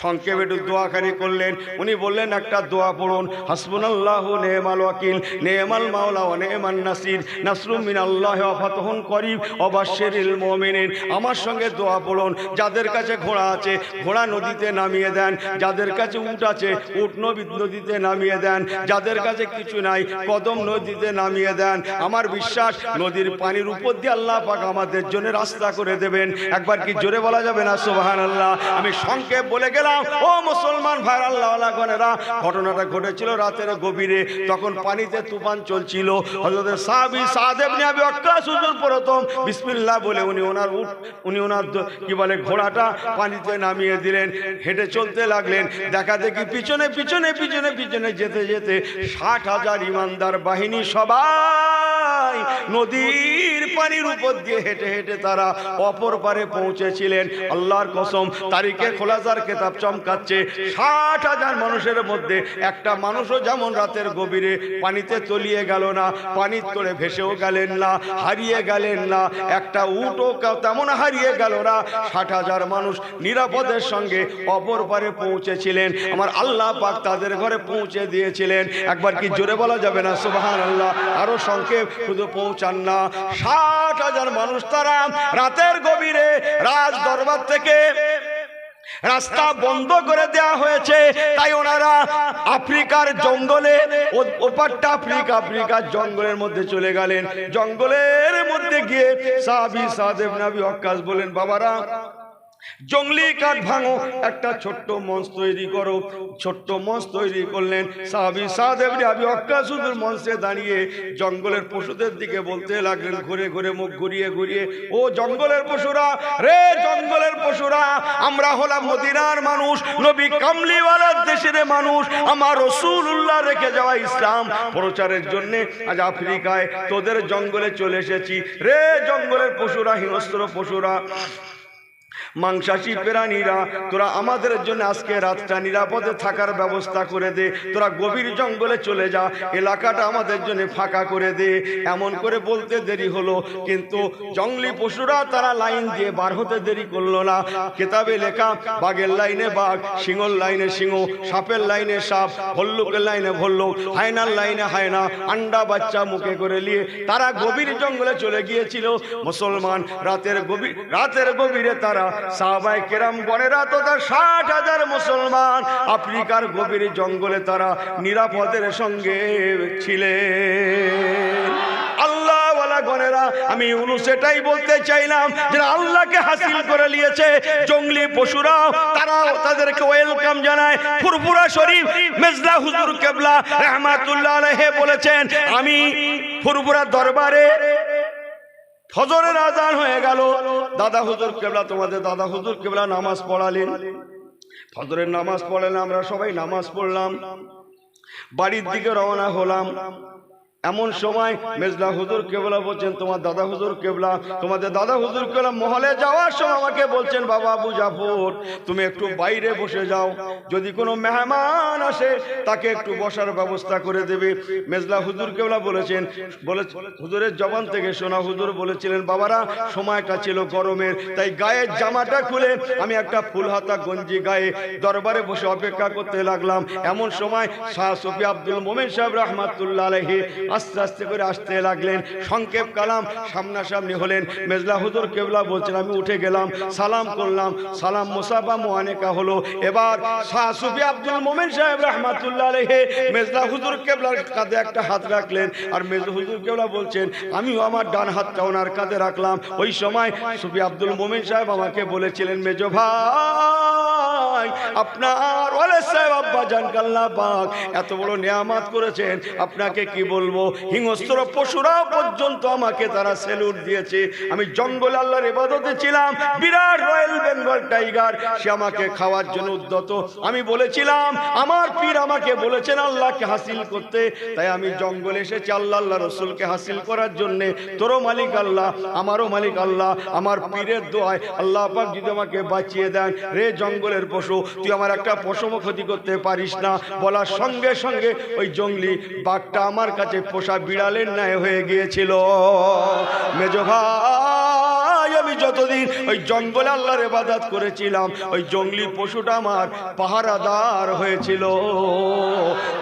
Speaker 1: সংক্ষেপে একটু দোয়াখানি করলেন। উনি বললেন, একটা দোয়া পড়ুন, হাসবুনাল্লাহু নি'মাল ওয়াকিল, নি'মাল মাওলা ওয়া নি'মান নাসির, নাসরুম মিনাল্লাহি ওয়া ফাতহুন করিব ওয়া বাশশিরিল মুমিনিন। আমার সঙ্গে দোয়া পড়ুন। যাদের কাছে ঘোড়া আছে ঘোড়া নদীতে নামিয়ে দেন, যাদের কাছে উট আছে উট নদীতে নামিয়ে দেন, যাদের কাছে কিছু নাই কদম নদীতে নামিয়ে দেন। আমার বিশ্বাস নদীর পানির উপর দিয়ে আল্লাহ পাক আমাদের জন্য রাস্তা করে দেবেন। একবার কি জোরে বলা যাবে না সুবহানাল্লাহ? আমি সংক্ষেপ বলে গেলাম। ও মুসলমান ভাই, আল্লাহওয়ালা গণেরা, ঘটনাটা ঘটেছিল রাতের গভীরে, তখন পানিতে তুফান চলছিল। হযরত সাহাবী সাদ ইবনে আবি ওয়াক্কাস হুজুর প্রথম বিসমিল্লাহ বলে উনি ওনার কি বলে ঘোড়াটা পানিতে নামিয়ে দিলেন, হেঁটে চলতে লাগলেন। দেখা দেখি পিছনে যেতে 60,000 ইমানদার বাহিনী সবাই নদীর পানির উপর দিয়ে হেঁটে তারা অপর পারে পৌঁছেছিলেন। আল্লাহর কসম, তারিখে খোলাসার কেতাব চমকাচ্ছে, 60,000 মানুষের মধ্যে একটা মানুষও যেমন রাতের গভীরে পানিতে তলিয়ে গেল না, পানির তলে ভেসেও গেলেন না, হারিয়ে গেলেন না, একটা উটও তেমন হারিয়ে গেল না। 60,000 মানুষ নিরাপদের সঙ্গে অপর পারে পৌঁছেছিলেন। আমার আল্লাহ পাক তাদের ঘরে পৌঁছে দিয়েছিলেন। একবার কি জোরে বলা যাবে না সুবহানাল্লাহ? আরো সংক্ষেপ, শুধু পৌঁছান না, 60,000 মানুষ তারা রাতের গভীরে রাজ দরবার থেকে রাস্তা বন্ধ করে দেওয়া হয়েছে। তাই ওনারা আফ্রিকার জঙ্গলে, ওপারটা আফ্রিকার জঙ্গলের মধ্যে চলে গেলেন। জঙ্গলের মধ্যে গিয়ে সাহাবী সাদ ইবনে আবি ওয়াক্কাস বলেন, বাবারা জঙ্গলি কাঠ ভাঙো, একটা ছোট্ট মঞ্চ তৈরি করো। ছোট্ট মঞ্চ তৈরি করলেন। সাহাবী সাদ ইবনে আবি ওয়াক্কাস হুজুর মঞ্চে দাঁড়িয়ে জঙ্গলের পশুদের দিকে বলতে লাগলেন, ঘুরে ঘুরে মুখ ঘুরিয়ে ঘুরিয়ে, ও জঙ্গলের পশুরা রে, জঙ্গলের পশুরা, আমরা হলাম মদিনার মানুষ, নবী কামলিওয়ালার দেশের মানুষ। আমার রাসূলুল্লাহ রেখে যাওয়া ইসলাম প্রচারের জন্য আজ আফ্রিকায় তোদের জঙ্গলে চলে এসেছি। রে জঙ্গলের পশুরা, হিংস্র পশুরা, মাংসাশী প্রাণীরা, তোরা আমাদের জন্য আজকে রাতটা নিরাপদে থাকার ব্যবস্থা করে দে। তোরা গভীর জঙ্গলে চলে যা, এলাকাটা আমাদের জন্য ফাঁকা করে দে। এমন করে বলতে দেরি হলো, কিন্তু জঙ্গলি পশুরা তারা লাইন দিয়ে বার হতে দেরি করলো না। কিতাবে লেখা, বাঘের লাইনে বাঘ, সিংহর লাইনে সিংহ, সাপের লাইনে সাপ, ভল্লুকের লাইনে ভল্লুক, হায়নার লাইনে হায়না, আন্ডা বাচ্চা মুখে করে নিয়ে তারা গভীর জঙ্গলে চলে গিয়েছিল। মুসলমান রাতের গভীরে তারা সাহাবায়ে কেরাম গণেরা তথা ৬০,০০০ মুসলমান আফ্রিকার গভীর জঙ্গলে তারা নিরাপদের সঙ্গে ছিলেন। আল্লাহওয়ালা গণেরা, আমি ইউনূস এটাই বলতে চাইলাম যে আল্লাহকে হাসিল করে নিয়েছে জঙ্গলি পশুরা, তারাও তাদেরকে ওয়েলকাম জানায়। ফুরফুরা শরীফ মেজলা হুজুর কেবলা রাহমাতুল্লাহ আলাইহি বলেছেন, আমি ফুরফুরা দরবারে ফজরের আজান হয়ে গেল, দাদা হুজুর কেবলা, তোমাদের দাদা হুজুর কেবলা নামাজ পড়ালেন। ফজরের নামাজ পড়লেন, আমরা সবাই নামাজ পড়লাম, বাড়ির দিকে রওনা হলাম। এমন সময় মেজলা হুজুর কেবলা বলছেন, তোমার দাদা হুজুর কেবলা, তোমাদের দাদা হুজুর কেবলা মহলে যাওয়ার সময় আমাকে বলছেন, বাবা আবু জাফর তুমি একটু বাইরে বসে যাও, যদি কোনো মেহমান আসে তাকে একটু বসার ব্যবস্থা করে দেবে। মেজলা হুজুর কেবলা বলেছেন, হুজুরের জবান থেকে শোনা, হুজুর বলেছিলেন, বাবারা সময়টা ছিল গরমের, তাই গায়ের জামাটা খুলে আমি একটা ফুলহাতা গঞ্জি গায়ে দরবারে বসে অপেক্ষা করতে লাগলাম। এমন সময় শাহ সুফি আব্দুল মোমেন সাহেব রাহমাতুল্লাহ আলাইহি আস্তে আস্তে করে আসতে লাগলেন। সংক্ষেপ কালাম সামনাসামনি হলেন। মেজলা হুজুর কেবলা বলছেন, আমি উঠে গেলাম, সালাম করলাম, সালাম মুসাফা মুআনেকা হলো। এবার শাহ সুফি আব্দুল মোমেন সাহেব রাহমাতুল্লাহ আলাইহি মেজলা হুজুর কেবলার কাঁধে একটা হাত রাখলেন, আর মেজলা হুজুর কেবলা বলছেন, আমিও আমার ডান হাতটা ওনার কাঁধে রাখলাম। ওই সময় সুফি আব্দুল মোমেন সাহেব আমাকে বলেছিলেন, মেজো ভাই, আপনার ওয়ালে সাহেব আব্বা জান আল্লাহ পাক এত বড় নিয়ামত করেছেন, আপনাকে কি বলবো। হিংস্র পশুরা পর্যন্ত আমাকে তারা স্যালুট দিয়েছে। আমি জঙ্গলে আল্লাহর ইবাদতে ছিলাম, বিরাট রয়্যাল বেঙ্গল টাইগার সে আমাকে খাওয়ার জন্য উদ্যত। আমি বলেছিলাম, আমার পীর আমাকে বলেছেন আল্লাহকে হাসিল করতে, তাই আমি জঙ্গলে এসেছি আল্লাহ রসুলকে হাসিল করার জন্য। তোরও মালিক আল্লাহ, আমারও মালিক আল্লাহ। আমার পীরের দোয়ায় আল্লাহ পাক যদি আমাকে বাঁচিয়ে দেন, রে জঙ্গলের পশু, তুই আমার একটা পশমও ক্ষতি করতে পারিস না। বলার সঙ্গে সঙ্গে ওই জঙ্গলি বাঘটা আমার কাছে পোষা বিড়ালের ন্যায় হয়ে গিয়েছিল। মেজো ভাই, আমি যতদিন ওই জঙ্গলে আল্লাহর ইবাদত করেছিলাম, ওই জঙ্গলি পশুটা আমার পাহারাদার হয়েছিল।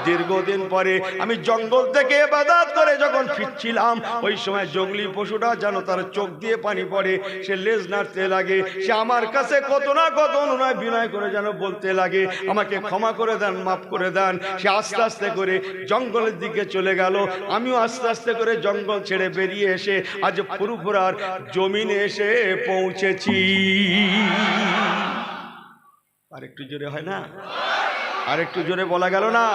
Speaker 1: দীর্ঘদিন পরে আমি জঙ্গল থেকে ইবাদত করে যখন ফিরছিলাম, ওই সময় জঙ্গলি পশুটা যেন তার চোখ দিয়ে পানি পড়ে, সে লেজ নাড়তে লাগে, সে আমার কাছে কত না কত অনুনয় বিনয় করে যেন বলতে লাগে, আমাকে ক্ষমা করে দেন, মাফ করে দেন। সে আস্তে আস্তে করে জঙ্গলের দিকে চলে গেল। আমিও আস্তে আস্তে করে জঙ্গল ছেড়ে বেরিয়ে এসে আজ ফুরফুরার জমিনে এসে পৌঁছেছি। আরেকটু জোরে হয় না? আরেকটু জোরে বলা গেল না?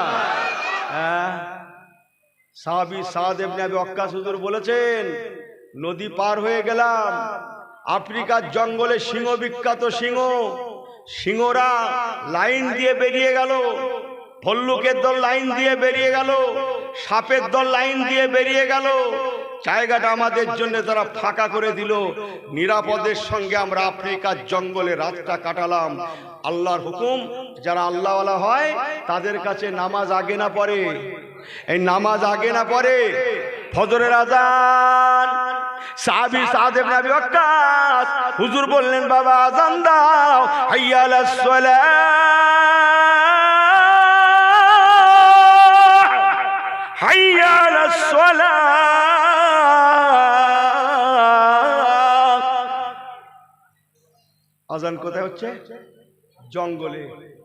Speaker 1: হ্যাঁ, সাহাবী সাদ ইবনে আবি ওয়াক্কাস হুজুর বলেছেন, নদী পার হয়ে গেলাম, আফ্রিকার জঙ্গলে সিংহ, বিখ্যাত সিংহ, সিংহরা লাইন দিয়ে বেরিয়ে গেল, ভল্লুকের দল লাইন দিয়ে বেরিয়ে গেল, সাপের দল লাইন দিয়ে বেরিয়ে গেল। জায়গাটা আমাদের জন্য তারা ফাঁকা করে দিল। নিরাপদের সঙ্গে আমরা আফ্রিকার জঙ্গলে রাতটা কাটালাম। আল্লাহর হুকুম, যারা আল্লাহওয়ালা হয় তাদের কাছে নামাজ আগে না পড়ে, এই নামাজ আগে না পড়ে, ফজরের আজান। সাহাবী সাদ ইবনে আবি ওয়াক্কাস হুজুর বললেন, বাবা আজান দাও, হাইয়া আলাস সালাহ, হাইয়া আলাস সালাহ। আজান কোথায় হচ্ছে? জঙ্গলে।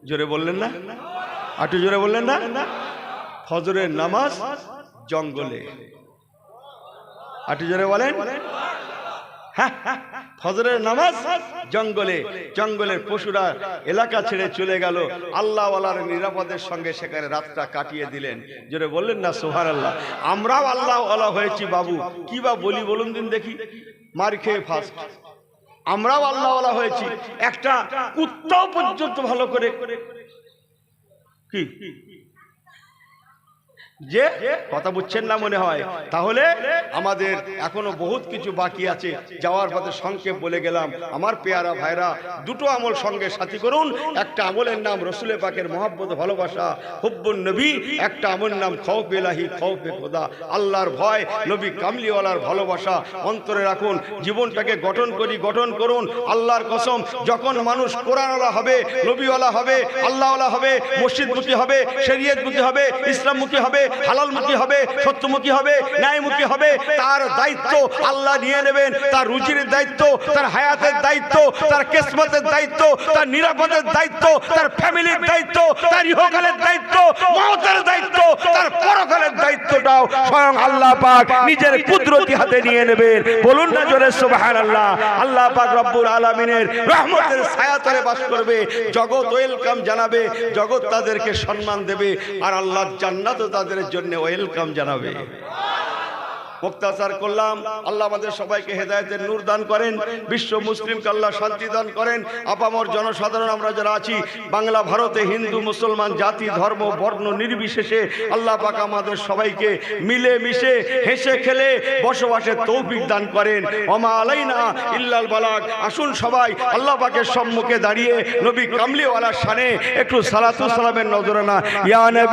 Speaker 1: জোরে বললেন না? একটু জোরে বললেন না? ফজরের নামাজ জঙ্গলে। একটু জোরে বলেন। হ্যাঁ, ফজরের নামাজ জঙ্গলে। জঙ্গলের পশুরা এলাকা ছেড়ে চলে গেল, আল্লাহ ওয়ালার নিরাপদের সঙ্গে সেখানে রাতটা কাটিয়ে দিলেন। জোরে বললেন না সুবহানাল্লাহ? আমরাও আল্লাহ ওয়ালা হয়েছি বাবু, কি বা বলি বলুন দিন দেখি, মার খেয়ে ফার্স্ট। আমরাও আল্লাহ ওয়ালা হয়েছি, একটা কুত্তাও পর্যন্ত ভালো করে কি যে কথা বুঝছেন না মনে হয়। তাহলে আমাদের এখনো বহুত কিছু বাকি আছে। যাওয়ার পথে সংক্ষেপ বলে গেলাম, আমার পেয়ারা ভাইরা দুটো আমল সঙ্গে সাথী করুন। একটা আমলের নাম রসুলে পাকের মহব্বত ভালোবাসা হুব্বুন নবী, একটা আমলের নাম খৌফ ইলাহি খৌফে খোদা, আল্লাহর ভয়, নবী কামলিওয়ালার ভালোবাসা অন্তরে রাখুন। জীবনটাকে গঠন করুন। আল্লাহর কসম, যখন মানুষ কোরআনওয়ালা হবে, নবীওয়ালা হবে, আল্লাহওয়ালা হবে, মসজিদমুখী হবে, শরীয়তমুখী হবে, ইসলামমুখী হবে, হালালমুখী হবে, সত্যমুখী হবে, ন্যায়মুখী হবে, তার দায়িত্ব আল্লাহ নিয়ে নেবেন। তার রুজির দায়িত্ব, তার হায়াতের দায়িত্ব, তার কিসমতের দায়িত্ব, তার নিরাপদের দায়িত্ব, তার ফ্যামিলির দায়িত্ব, তার ইহকালের দায়িত্ব, মওতের দায়িত্ব, তার পরকালের দায়িত্বটাও স্বয়ং আল্লাহ পাক নিজের কুদরতি হাতে নিয়ে নেবেন। বলুন না জোরে সুবহানাল্লাহ। আল্লাহ পাক রব্বুল আলামিনের রহমতের ছায়াতলে বাস করবে, জগৎ ওয়েলকাম জানাবে, জগৎ তাদেরকে সম্মান দেবে, আর আল্লাহর জান্নাতও তাদের জন্য ওয়েলকাম জানাবে। মুক্তাচার করলাম। আল্লাহ আমাদের সবাইকে হেদায়েতের নূর দান করেন, বিশ্ব মুসলিমকে আল্লাহ শান্তি দান করেন। আপামর জনসাধারণ আমরা যারা আছি বাংলা ভারতে, হিন্দু মুসলমান, জাতি ধর্ম বর্ণ নির্বিশেষে আল্লাহ পাক আমাদের সবাইকে মিলে মিশে হেসে খেলে বসবাসের তৌফিক দান করেন। ওমা আলাইনা ইল্লাল বালাগ। আসুন সবাই আল্লাহ পাকের সম্মুখে দাঁড়িয়ে নবী কামলিওয়ালার শানে একটু সালাতু সালামের নজরানা। ইয়া নবী